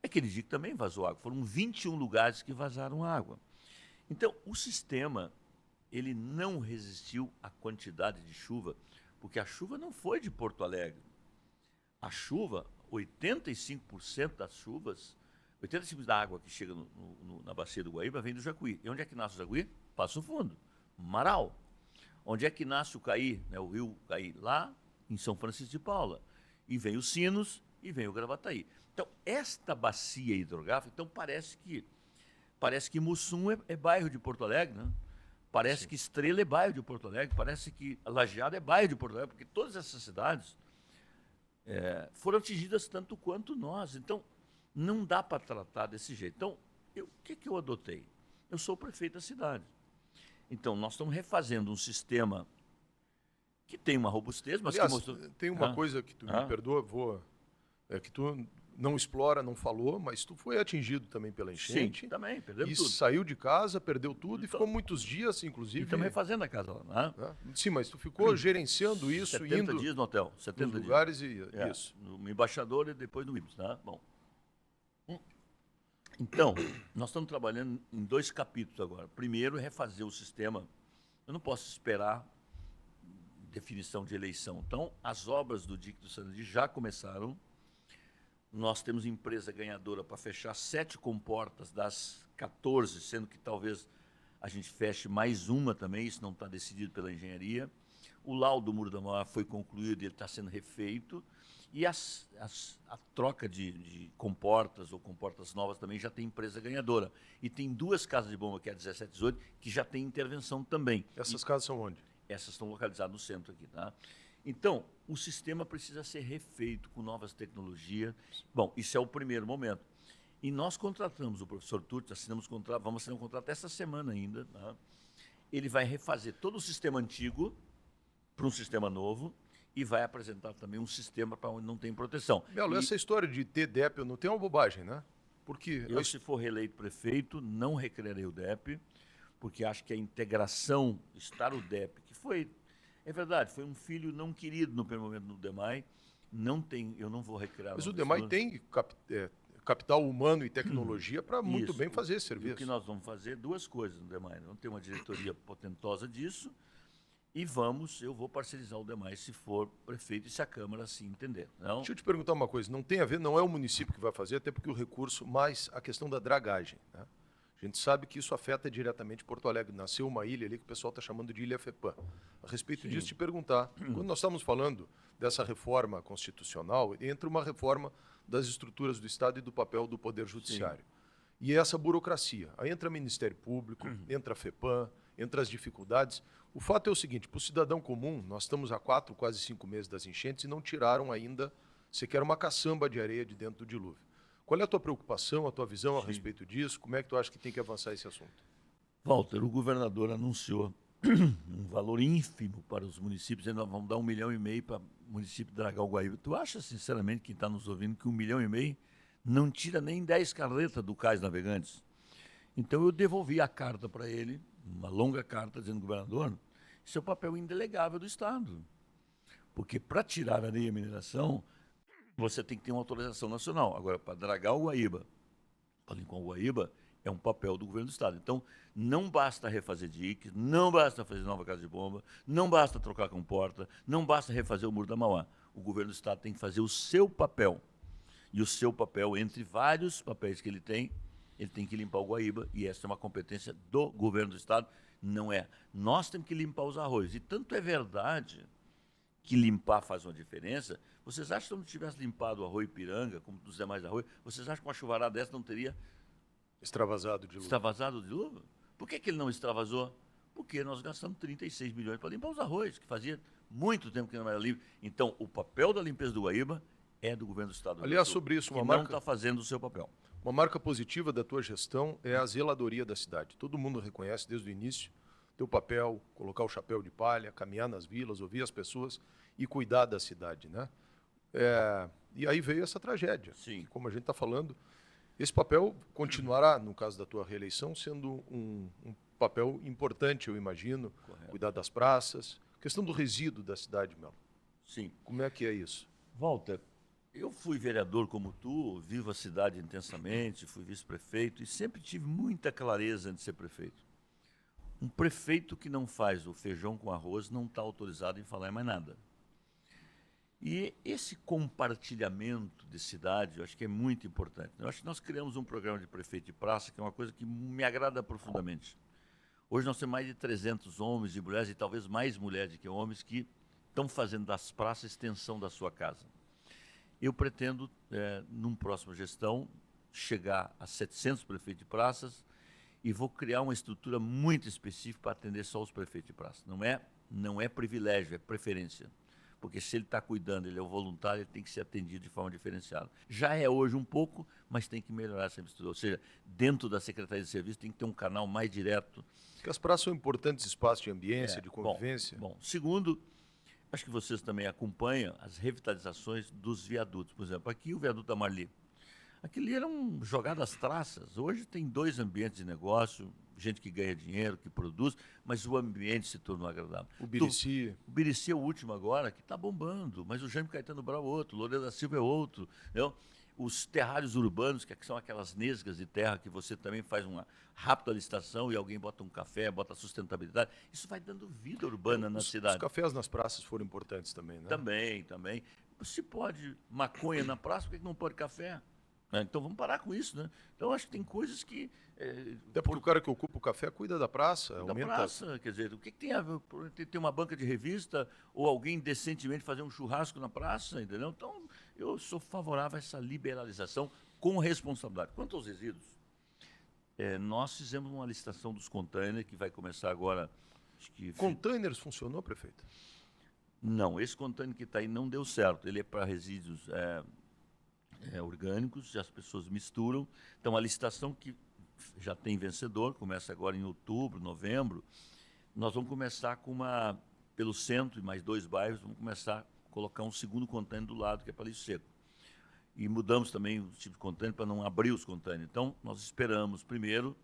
aquele dique também vazou água. Foram 21 lugares que vazaram água. Então, o sistema, ele não resistiu à quantidade de chuva, porque a chuva não foi de Porto Alegre. A chuva, 85% das chuvas, 85% da água que chega na bacia do Guaíba vem do Jacuí. E onde é que nasce o Jacuí? Passo Fundo, Marau. Onde é que nasce o Caí, né, o rio Caí? Lá em São Francisco de Paula. E vem os Sinos e vem o Gravataí. Então, esta bacia hidrográfica, então parece que Mussum é bairro de Porto Alegre, né? Parece que Estrela é bairro de Porto Alegre, parece que Lajeado é bairro de Porto Alegre, porque todas essas cidades foram atingidas tanto quanto nós. Então, não dá para tratar desse jeito. Então, o que eu adotei? Eu sou o prefeito da cidade. Então, nós estamos refazendo um sistema que tem uma robustez, mas Aliás, que mostrou... tem uma coisa que tu me perdoa, que tu não explora, não falou, mas tu foi atingido também pela enchente. Sim, também, perdemos e tudo. saiu de casa, perdeu tudo e ficou muitos dias, inclusive. E estamos refazendo a casa lá, né? Sim, mas tu ficou gerenciando isso, 70 indo dias no hotel, 70 nos dias. lugares e isso. No embaixador e depois no IBS, tá? Bom. Então, nós estamos trabalhando em 2 capítulos agora. Primeiro, refazer o sistema. Eu não posso esperar definição de eleição. Então, as obras do DIC do Sarandi já começaram. Nós temos empresa ganhadora para fechar 7 comportas das 14, sendo que talvez a gente feche mais uma também, isso não está decidido pela engenharia. O laudo do Muro da Mauá foi concluído e ele está sendo refeito. E a troca de comportas ou comportas novas também já tem empresa ganhadora. E tem 2 casas de bomba, que é a 17 e 18, que já tem intervenção também. Essas casas são onde? Essas estão localizadas no centro aqui, tá? Então, o sistema precisa ser refeito com novas tecnologias. Bom, isso é o primeiro momento. E nós contratamos o professor Turti, vamos assinar um contrato essa semana ainda. Tá? Ele vai refazer todo o sistema antigo para um sistema novo e vai apresentar também um sistema para onde não tem proteção. Melo, essa história de ter DEP não tem uma bobagem, né? Porque eu, se for reeleito prefeito, não requererei o DEP, porque acho que a integração, estar o DEP, que foi... É verdade, foi um filho não querido no primeiro momento no DEMAI. Eu não vou recriar. Mas o DEMAI tem capital humano e tecnologia para muito bem fazer esse serviço. E o que nós vamos fazer? 2 coisas no DEMAI. Vamos ter uma diretoria potentosa disso e eu vou parcerizar o DEMAI se for prefeito e se a Câmara assim entender. Não? Deixa eu te perguntar uma coisa, não tem a ver, não é o município que vai fazer, até porque o recurso, mais a questão da dragagem, né? A gente sabe que isso afeta diretamente Porto Alegre. Nasceu uma ilha ali que o pessoal está chamando de Ilha FEPAM. A respeito disso, te perguntar, quando nós estamos falando dessa reforma constitucional, entra uma reforma das estruturas do Estado e do papel do Poder Judiciário. E essa burocracia. Aí entra Ministério Público, entra a FEPAM, entra as dificuldades. O fato é o seguinte, para o cidadão comum, nós estamos há 4, quase 5 meses das enchentes e não tiraram ainda sequer uma caçamba de areia de dentro do dilúvio. Qual é a tua preocupação, a tua visão a respeito disso? Como é que tu acha que tem que avançar esse assunto? Walter, o governador anunciou um valor ínfimo para os municípios, nós vamos dar 1,5 milhão para o município de Dragão-Guaíba. Tu acha, sinceramente, quem está nos ouvindo, que 1,5 milhão não tira nem 10 carretas do Cais Navegantes? Então, eu devolvi a carta para ele, uma longa carta, dizendo, governador, isso é o papel indelegável do Estado. Porque para tirar areia e mineração, você tem que ter uma autorização nacional. Agora, para dragar o Guaíba, para limpar o Guaíba, é um papel do governo do Estado. Então, não basta refazer diques, não basta fazer nova casa de bomba, não basta trocar comporta, não basta refazer o Muro da Mauá. O governo do Estado tem que fazer o seu papel. E o seu papel, entre vários papéis que ele tem que limpar o Guaíba, e essa é uma competência do governo do Estado, não é. Nós temos que limpar os arroios. E tanto é verdade que limpar faz uma diferença. Vocês acham que se não tivesse limpado o arroio Ipiranga, como dos demais arroios, vocês acham que uma chuvarada dessa não teria extravasado de luz? Extravasado de luz? Por que ele não extravasou? Porque nós gastamos 36 milhões para limpar os arroios, que fazia muito tempo que não era limpo. Então, o papel da limpeza do Guaíba é do governo do Estado. Aliás, sobre isso, que não está fazendo o seu papel. Uma marca positiva da tua gestão é a zeladoria da cidade. Todo mundo reconhece desde o início teu papel, colocar o chapéu de palha, caminhar nas vilas, ouvir as pessoas e cuidar da cidade, né? E aí veio essa tragédia. Sim. Como a gente está falando, esse papel continuará, no caso da tua reeleição, sendo um papel importante, eu imagino. Correto. Cuidar das praças. Questão do resíduo da cidade, Melo. Sim. Como é que é isso? Walter, eu fui vereador como tu, vivo a cidade intensamente, fui vice-prefeito e sempre tive muita clareza de ser prefeito. Um prefeito que não faz o feijão com arroz não está autorizado em falar em mais nada. E esse compartilhamento de cidade, eu acho que é muito importante. Eu acho que nós criamos um programa de prefeito de praça, que é uma coisa que me agrada profundamente. Hoje nós temos mais de 300 homens e mulheres, e talvez mais mulheres do que homens, que estão fazendo das praças a extensão da sua casa. Eu pretendo, numa próxima gestão, chegar a 700 prefeitos de praças e vou criar uma estrutura muito específica para atender só os prefeitos de praça. Não é privilégio, é preferência. Porque se ele está cuidando, ele é o voluntário, ele tem que ser atendido de forma diferenciada. Já é hoje um pouco, mas tem que melhorar essa estrutura. Ou seja, dentro da Secretaria de Serviço tem que ter um canal mais direto. Porque as praças são importantes espaços de ambiência, de convivência. Bom, segundo, acho que vocês também acompanham as revitalizações dos viadutos. Por exemplo, aqui o viaduto da Marli. Aquilo ali era um jogado às traças. Hoje tem 2 ambientes de negócio, gente que ganha dinheiro, que produz, mas o ambiente se tornou agradável. O Birici. O Birici é o último agora, que está bombando, mas o Jaime Caetano Brau é outro, o Loureiro da Silva é outro. Entendeu? Os terrários urbanos, que são aquelas nesgas de terra que você também faz uma rápida licitação e alguém bota um café, bota sustentabilidade. Isso vai dando vida urbana na cidade. Os cafés nas praças foram importantes também, né? Também. Se pode maconha na praça, por que não pode café? Então vamos parar com isso, né? Então acho que tem coisas que... Até porque o cara que ocupa o café cuida da praça, da aumenta... praça, quer dizer, o que tem a ver ter uma banca de revista ou alguém decentemente fazer um churrasco na praça, entendeu? Então eu sou favorável a essa liberalização com responsabilidade. Quanto aos resíduos, nós fizemos uma licitação dos containers que vai começar agora... Acho que... Containers funcionou, prefeito? Não, esse container que está aí não deu certo. Ele é para resíduos... orgânicos, as pessoas misturam. Então, a licitação que já tem vencedor, começa agora em outubro, novembro, nós vamos começar pelo centro e mais 2 bairros, vamos começar a colocar um segundo contêiner do lado, que é para lixo seco. E mudamos também o tipo de contêiner para não abrir os contêineres. Então, nós esperamos, primeiro,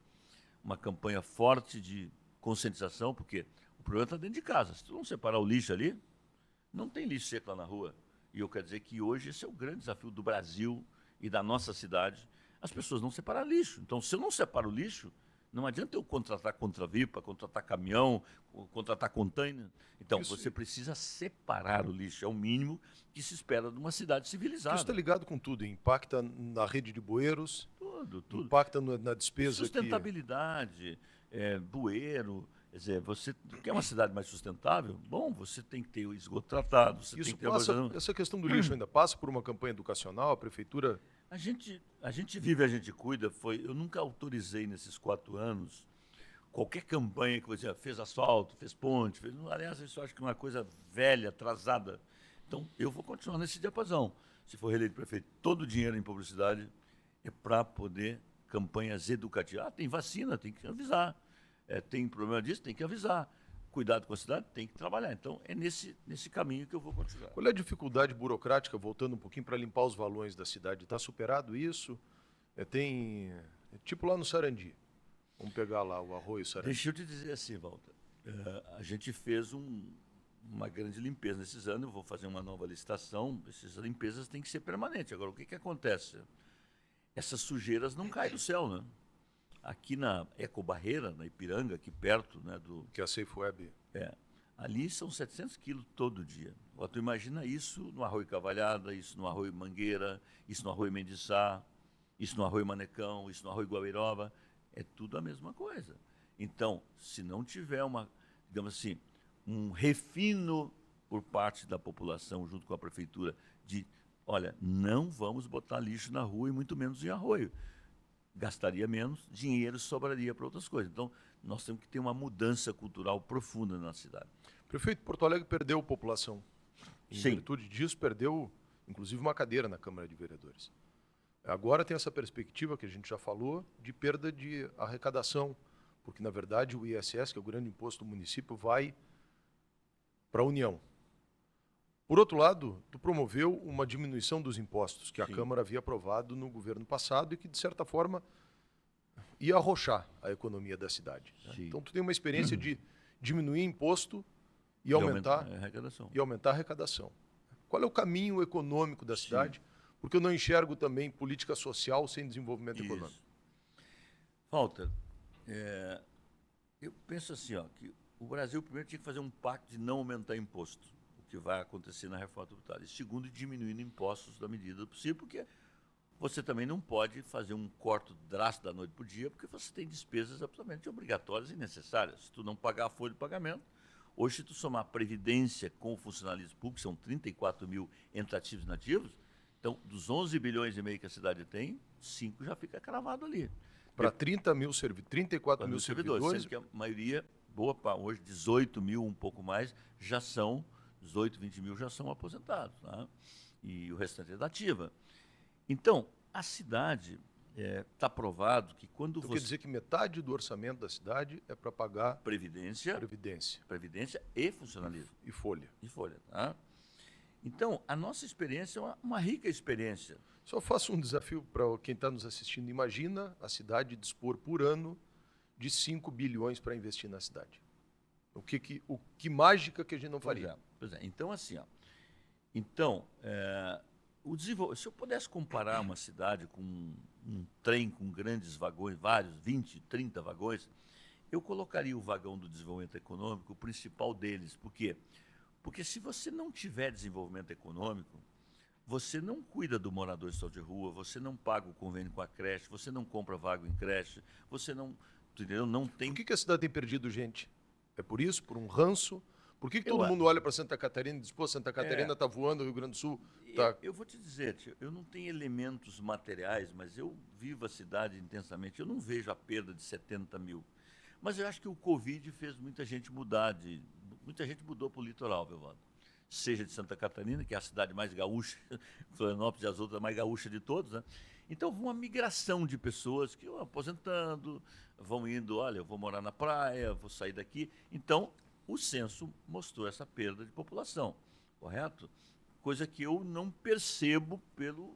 uma campanha forte de conscientização, porque o problema está dentro de casa. Se tu não separar o lixo ali, não tem lixo seco lá na rua. E eu quero dizer que hoje esse é o grande desafio do Brasil e da nossa cidade, as pessoas não separam lixo. Então, se eu não separo o lixo, não adianta eu contratar contravipa, contratar caminhão, contratar container. Então, você precisa separar o lixo, é o mínimo que se espera de uma cidade civilizada. Isso está ligado com tudo, impacta na rede de bueiros, tudo. Impacta na despesa. Sustentabilidade, bueiro... Quer dizer, você quer uma cidade mais sustentável? Bom, você tem que ter o esgoto tratado, você tem que ter essa questão do lixo ainda passa por uma campanha educacional, a prefeitura... A gente vive, a gente cuida. Eu nunca autorizei nesses 4 anos qualquer campanha que você fez asfalto, fez ponte, aliás, isso eu acho que é uma coisa velha, atrasada. Então, eu vou continuar nesse diapasão. Se for reeleito prefeito, todo o dinheiro em publicidade é para poder campanhas educativas. Tem vacina, tem que avisar. Tem problema disso, tem que avisar. Cuidado com a cidade, tem que trabalhar. Então, é nesse caminho que eu vou continuar. Qual é a dificuldade burocrática, voltando um pouquinho, para limpar os valões da cidade? Está superado isso? Tipo lá no Sarandi. Vamos pegar lá o Arroio Sarandi. Deixa eu te dizer assim, Walter. A gente fez uma grande limpeza nesses anos. Eu vou fazer uma nova licitação. Essas limpezas têm que ser permanentes. Agora, o que acontece? Essas sujeiras não caem do céu, né? Aqui na Ecobarreira, na Ipiranga, aqui perto, né, que é a Safe Web. Ali são 700 quilos todo dia. Tu imagina isso no Arroio Cavalhada, isso no Arroio Mangueira, isso no Arroio Mendiçá, isso no Arroio Manecão, isso no Arroio Guabiroba. É tudo a mesma coisa. Então, se não tiver digamos assim, um refino por parte da população, junto com a prefeitura, de, olha, não vamos botar lixo na rua e muito menos em arroio. Gastaria menos, dinheiro sobraria para outras coisas. Então, nós temos que ter uma mudança cultural profunda na cidade. Prefeito, Porto Alegre perdeu população. Em Sim. virtude disso, perdeu, inclusive, uma cadeira na Câmara de Vereadores. Agora tem essa perspectiva, que a gente já falou, de perda de arrecadação, porque, na verdade, o ISS, que é o grande imposto do município, vai para a União. Por outro lado, tu promoveu uma diminuição dos impostos que a Câmara havia aprovado no governo passado e que, de certa forma, ia arrochar a economia da cidade. Né? Então, tu tem uma experiência de diminuir imposto e aumentar a arrecadação. Qual é o caminho econômico da cidade? Porque eu não enxergo também política social sem desenvolvimento econômico. Walter, eu penso assim, que o Brasil primeiro tinha que fazer um pacto de não aumentar imposto, o que vai acontecer na reforma tributária. E segundo, diminuindo impostos da medida do possível, porque você também não pode fazer um corte drástico da noite para o dia, porque você tem despesas absolutamente obrigatórias e necessárias. Se tu não pagar a folha de pagamento, hoje, se tu somar a Previdência com o funcionalismo público, são 34 mil entre ativos e inativos, então, dos 11 bilhões e meio que a cidade tem, 5 já fica cravado ali. Para 34 mil servidores, sendo que a maioria, hoje 18 mil, um pouco mais, já são, 18, 20 mil já são aposentados, tá? E o restante é da ativa. Então, a cidade, está provado que quando então quer dizer que metade do orçamento da cidade é para pagar Previdência e funcionalismo. E folha. E folha, tá? Então, a nossa experiência é uma rica experiência. Só faço um desafio para quem está nos assistindo. Imagina a cidade dispor por ano de 5 bilhões para investir na cidade. Que mágica que a gente não faria? Pois é. Então, assim, ó. Então, se eu pudesse comparar uma cidade com um trem com grandes vagões, vários, 20, 30 vagões, eu colocaria o vagão do desenvolvimento econômico, o principal deles. Por quê? Porque se você não tiver desenvolvimento econômico, você não cuida do morador em situação de rua, você não paga o convênio com a creche, você não compra vaga em creche, você não, entendeu? Não tem... Por que a cidade tem perdido gente? É por isso? Por um ranço? Por que todo mundo olha para Santa Catarina e diz, pô, Santa Catarina está voando, o Rio Grande do Sul está... Eu vou te dizer, tio, eu não tenho elementos materiais, mas eu vivo a cidade intensamente. Eu não vejo a perda de 70 mil. Mas eu acho que o Covid fez muita gente mudar. Muita gente mudou para o litoral, Belvando. Seja de Santa Catarina, que é a cidade mais gaúcha, Florianópolis e as outras mais gaúcha de todos, né? Então, uma migração de pessoas que vão aposentando, vão indo, olha, eu vou morar na praia, vou sair daqui. Então, o censo mostrou essa perda de população, correto? Coisa que eu não percebo pela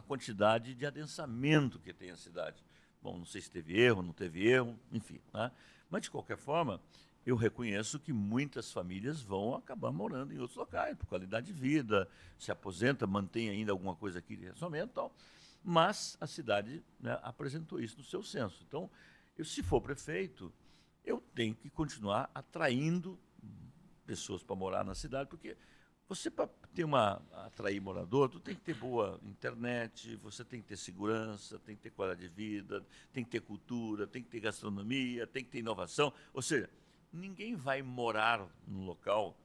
quantidade de adensamento que tem a cidade. Bom, não sei se teve erro, não teve erro, enfim. Né? Mas, de qualquer forma, eu reconheço que muitas famílias vão acabar morando em outros locais, por qualidade de vida, se aposenta, mantém ainda alguma coisa aqui de relacionamento e tal. Mas a cidade, né, apresentou isso no seu censo. Então, se for prefeito, eu tenho que continuar atraindo pessoas para morar na cidade, porque você, para atrair morador, tu tem que ter boa internet, você tem que ter segurança, tem que ter qualidade de vida, tem que ter cultura, tem que ter gastronomia, tem que ter inovação. Ou seja, ninguém vai morar num local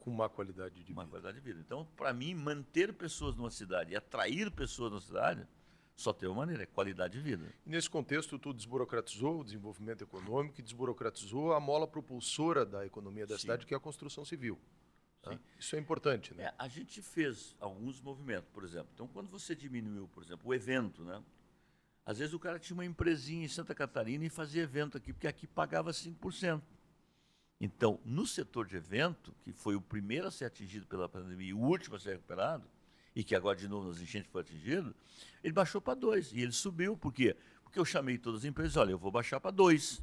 com má qualidade de vida. Qualidade de vida. Então, para mim, manter pessoas numa cidade e atrair pessoas numa cidade, só tem uma maneira, é qualidade de vida. E nesse contexto, tu desburocratizou o desenvolvimento econômico e desburocratizou a mola propulsora da economia da cidade, que é a construção civil. Tá? Isso é importante, né? A gente fez alguns movimentos, por exemplo. Então, quando você diminuiu, por exemplo, o evento, né? Às vezes o cara tinha uma empresinha em Santa Catarina e fazia evento aqui, porque aqui pagava 5%. Então, no setor de evento, que foi o primeiro a ser atingido pela pandemia e o último a ser recuperado, e que agora de novo nas enchentes foi atingido, ele baixou para 2%. E ele subiu, por quê? Porque eu chamei todas as empresas, olha, eu vou baixar para 2%,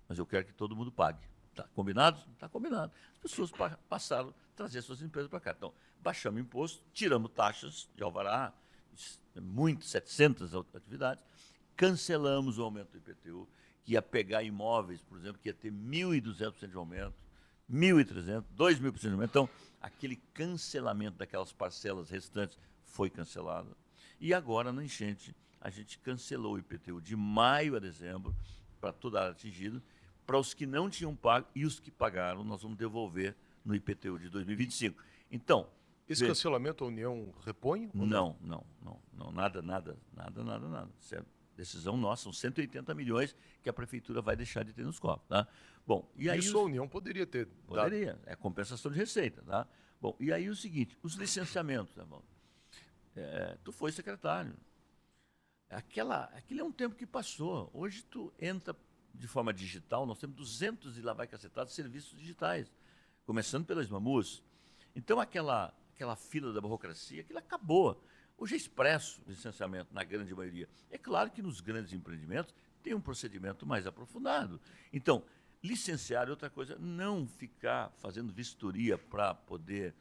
mas eu quero que todo mundo pague. Está combinado? Está combinado. As pessoas passaram a trazer suas empresas para cá. Então, baixamos o imposto, tiramos taxas de alvará, 700 atividades, cancelamos o aumento do IPTU, que ia pegar imóveis, por exemplo, que ia ter 1.200% de aumento, 1.300%, 2.000% de aumento. Então, aquele cancelamento daquelas parcelas restantes foi cancelado. E agora, na enchente, a gente cancelou o IPTU de maio a dezembro, para toda a área atingida. Para os que não tinham pago e os que pagaram, nós vamos devolver no IPTU de 2025. Então... Esse cancelamento a União repõe? Não, nada. Isso é decisão nossa, são 180 milhões que a Prefeitura vai deixar de ter nos cofres. Tá? Bom, e aí isso a União poderia ter dado. Poderia, é compensação de receita. Tá? Bom, e aí o seguinte, os licenciamentos, tá bom? Tu foi secretário. Aquele é um tempo que passou. Hoje tu entra de forma digital, nós temos 200 e lá vai cacetados serviços digitais, começando pela Esmamus. Então, aquela fila da burocracia, aquilo acabou. Hoje é expresso o licenciamento, na grande maioria. É claro que nos grandes empreendimentos tem um procedimento mais aprofundado. Então, licenciar é outra coisa, não ficar fazendo vistoria para poder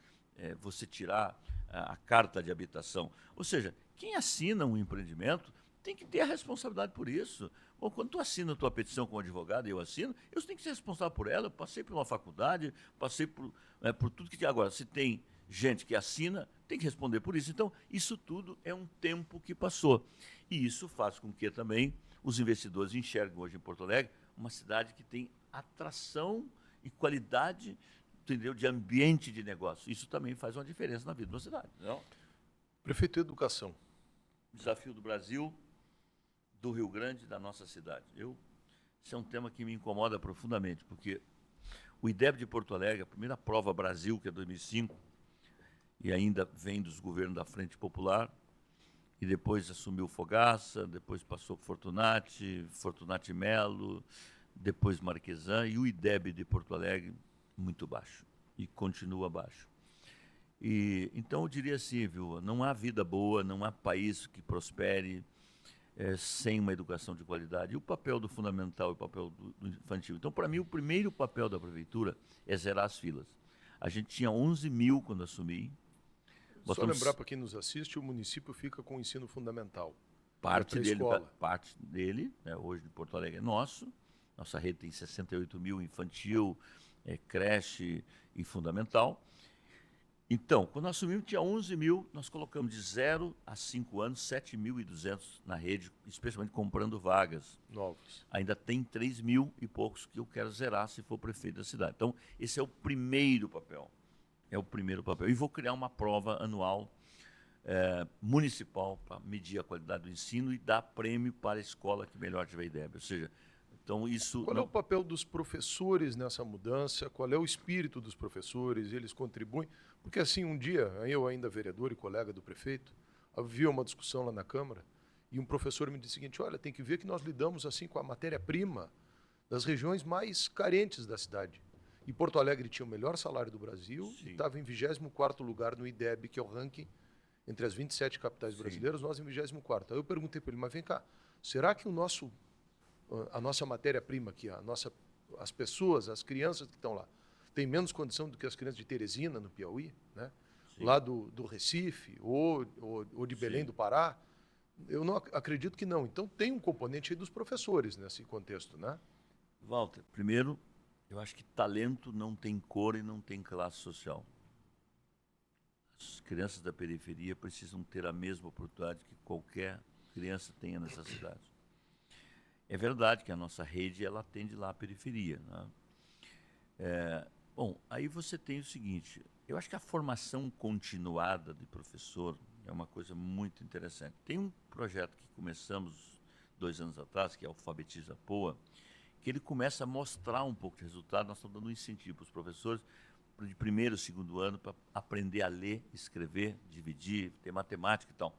você tirar a carta de habitação. Ou seja, quem assina um empreendimento tem que ter a responsabilidade por isso. Bom, quando tu assina a tua petição como advogado e eu assino, eu tenho que ser responsável por ela. Eu passei por uma faculdade, passei por tudo que tem. Agora, se tem gente que assina tem que responder por isso. Então, isso tudo é um tempo que passou. E isso faz com que também os investidores enxerguem hoje em Porto Alegre uma cidade que tem atração e qualidade, entendeu, de ambiente de negócio. Isso também faz uma diferença na vida da cidade. Não? Prefeito de Educação. Desafio do Brasil, do Rio Grande, da nossa cidade. Esse é um tema que me incomoda profundamente, porque o IDEB de Porto Alegre, a primeira prova Brasil, que é 2005, e ainda vem dos governos da Frente Popular, e depois assumiu Fogaça, depois passou Fortunati Melo, depois Marquesan, e o IDEB de Porto Alegre muito baixo, e continua baixo. Então, eu diria assim, viu, não há vida boa, não há país que prospere sem uma educação de qualidade. E o papel do fundamental e o papel do infantil. Então, para mim, o primeiro papel da prefeitura é zerar as filas. A gente tinha 11 mil quando assumi. Só lembrar para quem nos assiste, o município fica com o ensino fundamental. Parte dele, né, hoje de Porto Alegre é nosso. Nossa rede tem 68 mil infantil, creche e fundamental. Então, quando nós assumimos, tinha 11 mil, nós colocamos de 0 a 5 anos, 7.200 na rede, especialmente comprando vagas. Novos. Ainda tem 3 mil e poucos que eu quero zerar se for prefeito da cidade. Então, esse é o primeiro papel. É o primeiro papel. E vou criar uma prova anual municipal para medir a qualidade do ensino e dar prêmio para a escola que melhor tiver IDEB. Ou seja, então isso... Qual é o papel dos professores nessa mudança? Qual é o espírito dos professores? Eles contribuem? Porque assim, um dia, eu ainda vereador e colega do prefeito, havia uma discussão lá na Câmara e um professor me disse o seguinte, olha, tem que ver que nós lidamos assim com a matéria-prima das regiões mais carentes da cidade. E Porto Alegre tinha o melhor salário do Brasil, Sim. E estava em 24º lugar no IDEB, que é o ranking entre as 27 capitais brasileiras, nós em 24º. Aí eu perguntei para ele, mas vem cá, será que a nossa matéria-prima aqui, as pessoas, as crianças que estão lá, têm menos condição do que as crianças de Teresina, no Piauí, né? Lá do Recife, ou de Belém do Pará? Eu não acredito que não. Então tem um componente aí dos professores nesse contexto, né? Walter, primeiro, eu acho que talento não tem cor e não tem classe social. As crianças da periferia precisam ter a mesma oportunidade que qualquer criança tenha nessa cidade. É verdade que a nossa rede ela atende lá à periferia, né? Bom, aí você tem o seguinte, eu acho que a formação continuada de professor é uma coisa muito interessante. Tem um projeto que começamos 2 anos atrás, que é o Alfabetiza Poa, que ele começa a mostrar um pouco de resultado. Nós estamos dando um incentivo para os professores de primeiro e segundo ano para aprender a ler, escrever, dividir, ter matemática e tal.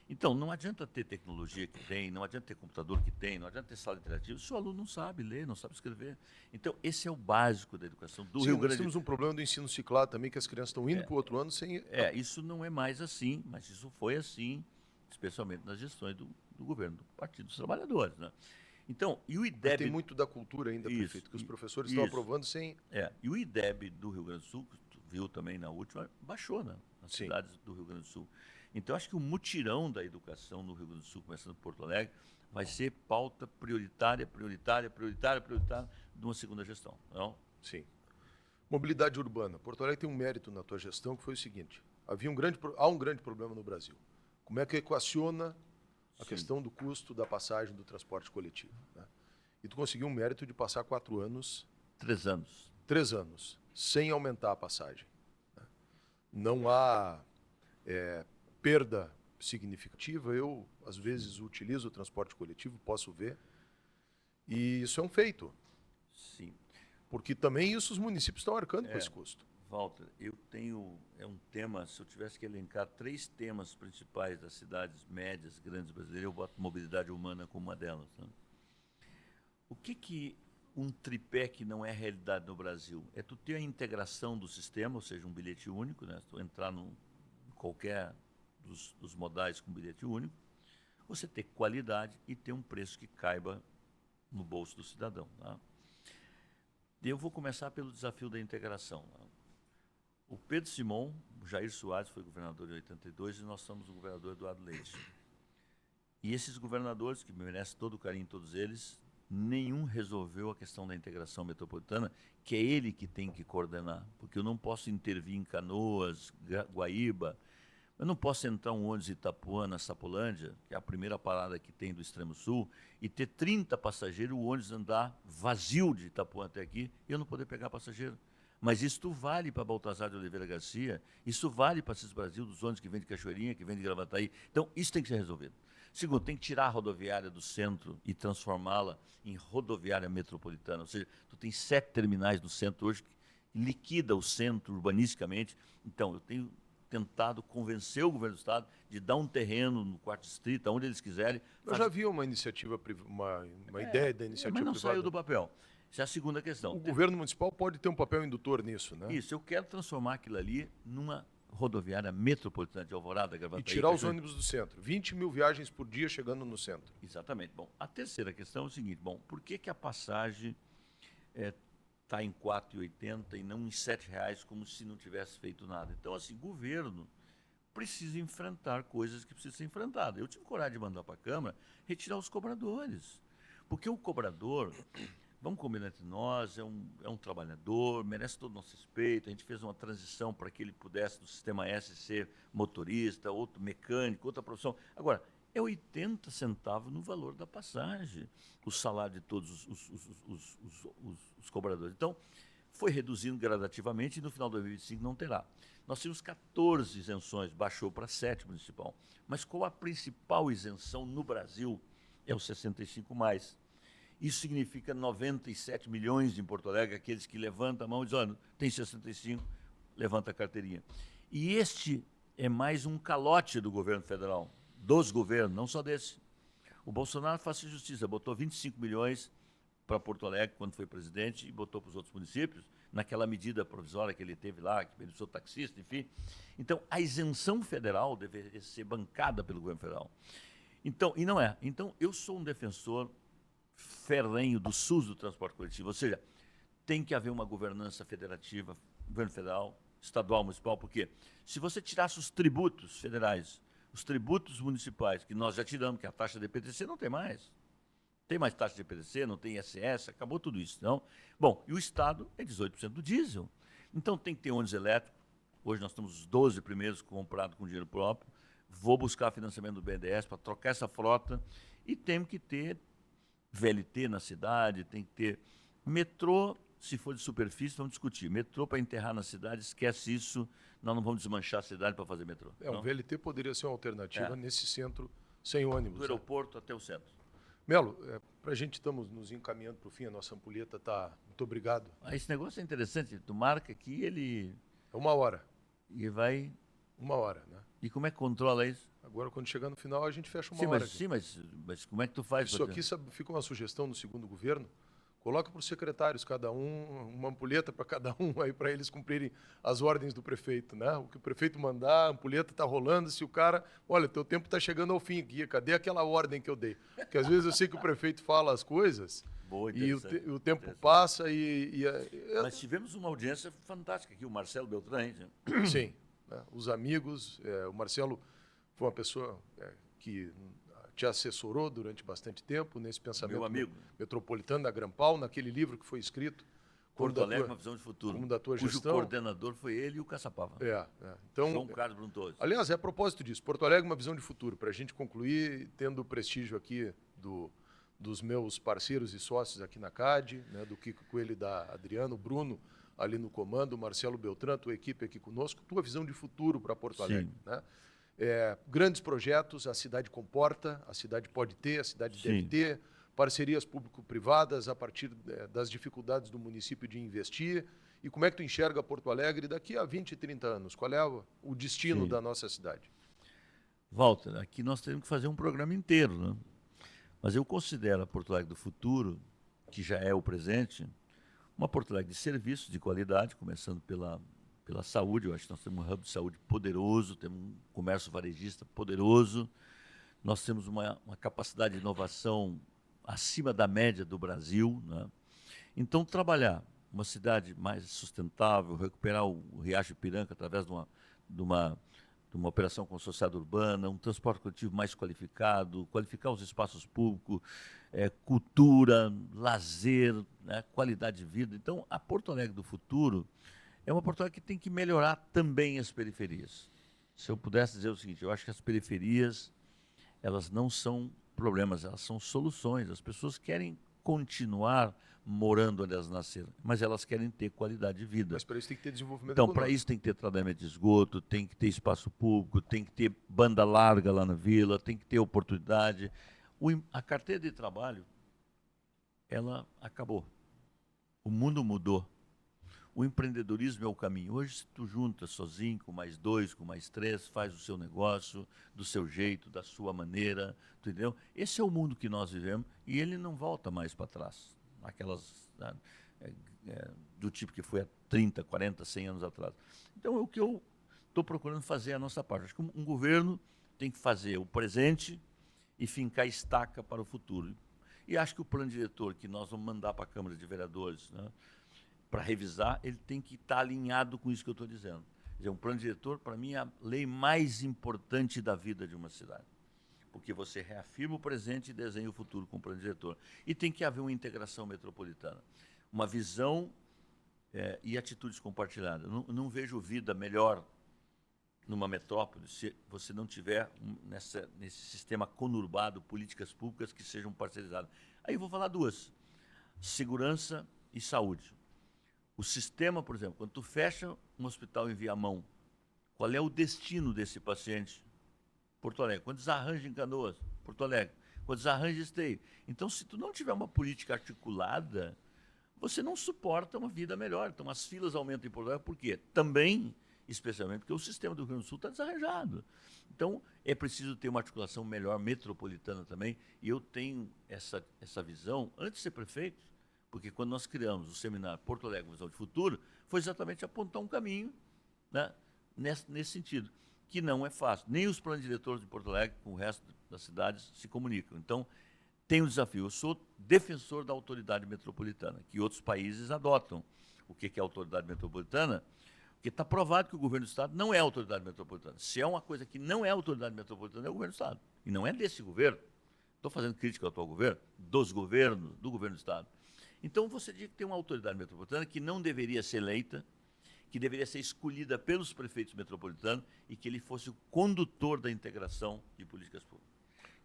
Então, não adianta ter tecnologia que tem, não adianta ter computador que tem, não adianta ter sala interativa, se o aluno não sabe ler, não sabe escrever. Então, esse é o básico da educação do Rio Grande. Nós temos um problema do ensino ciclado também, que as crianças estão indo para o outro ano sem... Isso não é mais assim, mas isso foi assim, especialmente nas gestões do governo do Partido dos Trabalhadores, né? Então, e o IDEB... Mas tem muito da cultura ainda, prefeito, que os professores estão aprovando sem... E o IDEB do Rio Grande do Sul, que tu viu também na última, baixou, né? Nas cidades do Rio Grande do Sul. Então, acho que o mutirão da educação no Rio Grande do Sul, começando por Porto Alegre, vai ser pauta prioritária de uma segunda gestão, não? Sim. Mobilidade urbana. Porto Alegre tem um mérito na tua gestão, que foi o seguinte, há um grande problema no Brasil. Como é que equaciona a questão do custo da passagem do transporte coletivo, né? E tu conseguiu um mérito de passar 4 anos... 3 anos. 3 anos, sem aumentar a passagem, né? Não há perda significativa. Eu, às vezes, utilizo o transporte coletivo, posso ver, e isso é um feito. Sim. Porque também isso os municípios estão arcando com esse custo. Walter, eu tenho um tema, se eu tivesse que elencar 3 temas principais das cidades médias, grandes brasileiras, eu boto mobilidade humana como uma delas, né? O que um tripé que não é realidade no Brasil? É tu ter a integração do sistema, ou seja, um bilhete único, né? Se tu entrar em qualquer dos modais com bilhete único, você ter qualidade e ter um preço que caiba no bolso do cidadão, tá? Eu vou começar pelo desafio da integração, né? O Pedro Simon, o Jair Soares foi governador em 82 e nós somos o governador Eduardo Leite. E esses governadores, que merecem todo o carinho, todos eles, nenhum resolveu a questão da integração metropolitana, que é ele que tem que coordenar, porque eu não posso intervir em Canoas, Guaíba, eu não posso entrar um ônibus em Itapuã, na Sapolândia, que é a primeira parada que tem do extremo sul, e ter 30 passageiros, o ônibus andar vazio de Itapuã até aqui, e eu não poder pegar passageiro. Mas isso vale para Baltazar de Oliveira Garcia, isso vale para Cis Brasil, dos ônibus que vêm de Cachoeirinha, que vêm de Gravataí. Então, isso tem que ser resolvido. Segundo, tem que tirar a rodoviária do centro e transformá-la em rodoviária metropolitana. Ou seja, tu tem 7 terminais no centro hoje que liquida o centro urbanisticamente. Então, eu tenho tentado convencer o governo do Estado de dar um terreno no 4º Distrito, onde eles quiserem. Eu já vi uma iniciativa, uma ideia da iniciativa mas não privada. saiu do papel. Essa é a segunda questão. O governo municipal pode ter um papel indutor nisso, né? Isso, eu quero transformar aquilo ali numa rodoviária metropolitana de Alvorada, Gravataí. E tirar os ônibus do centro. 20 mil viagens por dia chegando no centro. Exatamente. Bom, a terceira questão é o seguinte, por que a passagem está em R$ 4,80 e não em R$ 7,00, como se não tivesse feito nada? Então, assim, o governo precisa enfrentar coisas que precisam ser enfrentadas. Eu tive coragem de mandar para a Câmara retirar os cobradores. Porque o cobrador, vamos combinar entre nós, é um trabalhador, merece todo o nosso respeito. A gente fez uma transição para que ele pudesse, do Sistema S, ser motorista, outro mecânico, outra profissão. Agora, é 80 centavos no valor da passagem, o salário de todos os cobradores. Então, foi reduzindo gradativamente e no final de 2025 não terá. Nós tínhamos 14 isenções, baixou para 7 municipal. Mas qual a principal isenção no Brasil? É o 65+. Isso significa 97 milhões em Porto Alegre, aqueles que levantam a mão e dizem, olha, tem 65, levanta a carteirinha. E este é mais um calote do governo federal, dos governos, não só desse. O Bolsonaro faz justiça, botou 25 milhões para Porto Alegre quando foi presidente e botou para os outros municípios, naquela medida provisória que ele teve lá, que beneficiou taxista, enfim. Então, a isenção federal deveria ser bancada pelo governo federal. Então, e não é. Então, eu sou um defensor ferrenho do SUS, do transporte coletivo, ou seja, tem que haver uma governança federativa, governo federal, estadual, municipal, porque se você tirasse os tributos federais, os tributos municipais, que nós já tiramos, que a taxa de IPTC não tem mais. Tem mais taxa de IPTC, não tem ISS, acabou tudo isso. Não? Bom, e o Estado é 18% do diesel. Então tem que ter ônibus elétrico. Hoje nós temos os 12 primeiros comprados com dinheiro próprio. Vou buscar financiamento do BNDES para trocar essa frota. E temos que ter VLT na cidade, tem que ter metrô, se for de superfície, vamos discutir. Metrô para enterrar na cidade, esquece isso, nós não vamos desmanchar a cidade para fazer metrô. O VLT poderia ser uma alternativa nesse centro sem ônibus. Do aeroporto até o centro. Melo, para a gente estamos nos encaminhando para o fim, a nossa ampulheta está... Muito obrigado. Esse negócio é interessante, tu marca aqui, ele... É 1 hora. E vai... 1 hora, né? E como é que controla isso? Agora, quando chegar no final, a gente fecha 1 hora. Sim, mas como é que tu faz? Isso aqui fica uma sugestão no segundo governo. Coloca para os secretários, cada um, uma ampulheta para cada um, aí para eles cumprirem as ordens do prefeito, né? O que o prefeito mandar, a ampulheta está rolando, se o cara... Olha, teu tempo está chegando ao fim aqui, cadê aquela ordem que eu dei? Porque às vezes eu sei que o prefeito fala as coisas e o tempo passa Mas tivemos uma audiência fantástica aqui, o Marcelo Beltrán. Sim, né? Os amigos, o Marcelo foi uma pessoa que te assessorou durante bastante tempo nesse pensamento metropolitano da Grampal, naquele livro que foi escrito. Porto Alegre, uma visão de futuro. Como da tua cujo gestão. Coordenador foi ele e o Caçapava. Então, João Carlos Bruntoso. Aliás, é a propósito disso. Porto Alegre, uma visão de futuro. Para a gente concluir, tendo o prestígio aqui dos meus parceiros e sócios aqui na CAD, né, do Kiko Coelho e da Adriano, o Bruno ali no comando, o Marcelo Beltrán, tua equipe aqui conosco, tua visão de futuro para Porto Alegre. Né? Grandes projetos, a cidade comporta, a cidade pode ter, a cidade deve ter, parcerias público-privadas a partir das dificuldades do município de investir. E como é que tu enxerga Porto Alegre daqui a 20, 30 anos? Qual é o destino da nossa cidade? Walter, aqui nós temos que fazer um programa inteiro, né? Mas eu considero a Porto Alegre do futuro, que já é o presente, uma Porto Alegre de serviços de qualidade, começando pela saúde. Eu acho que nós temos um hub de saúde poderoso, temos um comércio varejista poderoso, nós temos uma capacidade de inovação acima da média do Brasil, né? Então, trabalhar uma cidade mais sustentável, recuperar o Riacho Ipiranga através de uma de uma operação consorciada urbana, um transporte coletivo mais qualificado, qualificar os espaços públicos, cultura, lazer, né, qualidade de vida. Então, a Porto Alegre do futuro é uma Porto Alegre que tem que melhorar também as periferias. Se eu pudesse dizer o seguinte, eu acho que as periferias, elas não são problemas, elas são soluções. As pessoas querem continuar morando onde elas nasceram, mas elas querem ter qualidade de vida. Mas para isso tem que ter desenvolvimento Então, econômico. para isso tem que ter tratamento de esgoto, tem que ter espaço público, tem que ter banda larga lá na vila, tem que ter oportunidade. A carteira de trabalho, ela acabou. O mundo mudou. O empreendedorismo é o caminho. Hoje, se tu junta sozinho, com mais 2, com mais 3, faz o seu negócio, do seu jeito, da sua maneira, tu entendeu? Esse é o mundo que nós vivemos e ele não volta mais para trás. Aquelas, né, do tipo que foi há 30, 40, 100 anos atrás. Então, é o que eu estou procurando fazer a nossa parte. Acho que um governo tem que fazer o presente e fincar estaca para o futuro. E acho que o plano diretor que nós vamos mandar para a Câmara de Vereadores, né, para revisar, ele tem que estar alinhado com isso que eu estou dizendo. Quer dizer, um plano diretor, para mim, é a lei mais importante da vida de uma cidade. Porque você reafirma o presente e desenha o futuro com o plano diretor. E tem que haver uma integração metropolitana. Uma visão e atitudes compartilhadas. Eu não vejo vida melhor numa metrópole se você não tiver nesse sistema conurbado políticas públicas que sejam parcerizadas. Aí eu vou falar duas. Segurança e saúde. O sistema, por exemplo, quando tu fecha um hospital em Viamão, qual é o destino desse paciente? Porto Alegre. Quando desarranja em Canoas, Porto Alegre. Quando desarranja Esteio. Então, se tu não tiver uma política articulada, você não suporta uma vida melhor. Então, as filas aumentam em Porto Alegre. Por quê? Também, especialmente, porque o sistema do Rio Grande do Sul está desarranjado. Então, é preciso ter uma articulação melhor metropolitana também. E eu tenho essa visão, antes de ser prefeito, porque quando nós criamos o seminário Porto Alegre Visão de Futuro, foi exatamente apontar um caminho, né, nesse sentido, que não é fácil. Nem os planos diretores de Porto Alegre com o resto das cidades se comunicam. Então, tem um desafio. Eu sou defensor da autoridade metropolitana, que outros países adotam. O que é autoridade metropolitana? Porque está provado que o governo do Estado não é autoridade metropolitana. Se é uma coisa que não é autoridade metropolitana, é o governo do Estado. E não é desse governo. Estou fazendo crítica ao atual governo, dos governos, do governo do Estado. Então, você diz que tem uma autoridade metropolitana que não deveria ser eleita, que deveria ser escolhida pelos prefeitos metropolitanos e que ele fosse o condutor da integração de políticas públicas.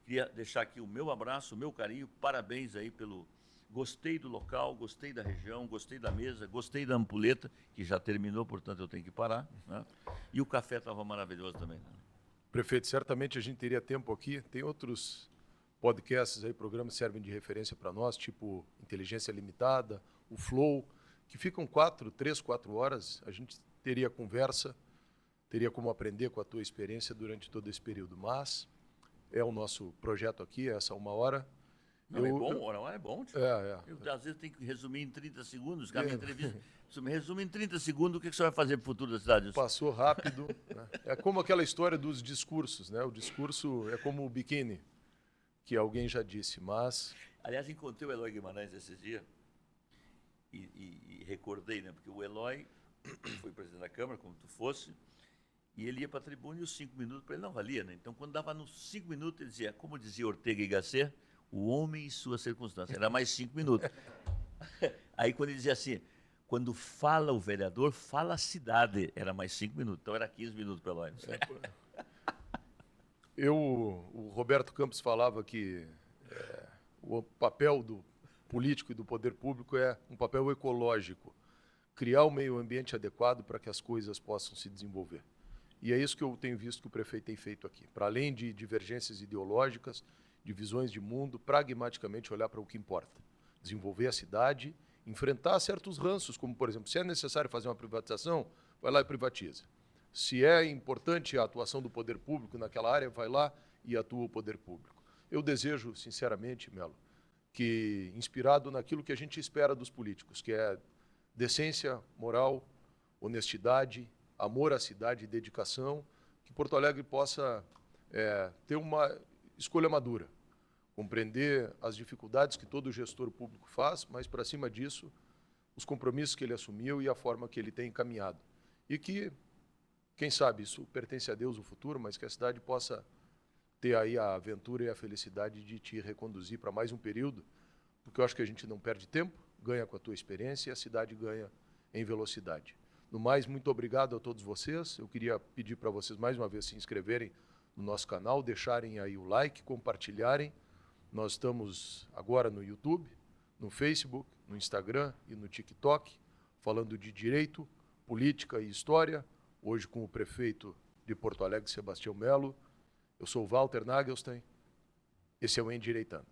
Queria deixar aqui o meu abraço, o meu carinho, parabéns aí pelo... Gostei do local, gostei da região, gostei da mesa, gostei da ampulheta, que já terminou, portanto eu tenho que parar, né? E o café estava maravilhoso também, né? Prefeito, certamente a gente teria tempo aqui. Tem outros podcasts aí, programas que servem de referência para nós, tipo Inteligência Limitada, o Flow, que ficam 3, 4 horas. A gente teria conversa, teria como aprender com a tua experiência durante todo esse período. Mas é o nosso projeto aqui, essa 1 hora. Não, é bom, hora é bom. Tipo. Eu, às vezes, tenho que resumir em 30 segundos, a minha entrevista. Se me resume em 30 segundos, o que você vai fazer para o futuro da cidade? Passou rápido. Né? É como aquela história dos discursos, né? O discurso é como o biquíni, que alguém já disse, mas... Aliás, encontrei o Eloy Guimarães esses dias e recordei, né? Porque o Eloy foi presidente da Câmara, como tu fosse, e ele ia para a tribuna e os 5 minutos para ele não valia, né? Então, quando dava nos 5 minutos, ele dizia, como dizia Ortega y Gasset, o homem e suas circunstâncias. Era mais 5 minutos. Aí, quando ele dizia assim, quando fala o vereador, fala a cidade. Era mais 5 minutos. Então, era 15 minutos para Eloy. O Roberto Campos falava que o papel do político e do poder público é um papel ecológico. Criar o meio ambiente adequado para que as coisas possam se desenvolver. E é isso que eu tenho visto que o prefeito tem feito aqui. Para além de divergências ideológicas, de visões de mundo, pragmaticamente olhar para o que importa. Desenvolver a cidade, enfrentar certos ranços, como, por exemplo, se é necessário fazer uma privatização, vai lá e privatiza. Se é importante a atuação do poder público naquela área, vai lá e atua o poder público. Eu desejo, sinceramente, Melo, que, inspirado naquilo que a gente espera dos políticos, que é decência, moral, honestidade, amor à cidade e dedicação, que Porto Alegre possa ter uma escolha madura, compreender as dificuldades que todo gestor público faz, mas, para cima disso, os compromissos que ele assumiu e a forma que ele tem encaminhado. E que quem sabe, isso pertence a Deus o futuro, mas que a cidade possa ter aí a aventura e a felicidade de te reconduzir para mais um período, porque eu acho que a gente não perde tempo, ganha com a tua experiência e a cidade ganha em velocidade. No mais, muito obrigado a todos vocês. Eu queria pedir para vocês mais uma vez se inscreverem no nosso canal, deixarem aí o like, compartilharem. Nós estamos agora no YouTube, no Facebook, no Instagram e no TikTok, falando de direito, política e história, hoje com o prefeito de Porto Alegre, Sebastião Melo. Eu sou o Walter Nagelstein, esse é o Endireitando.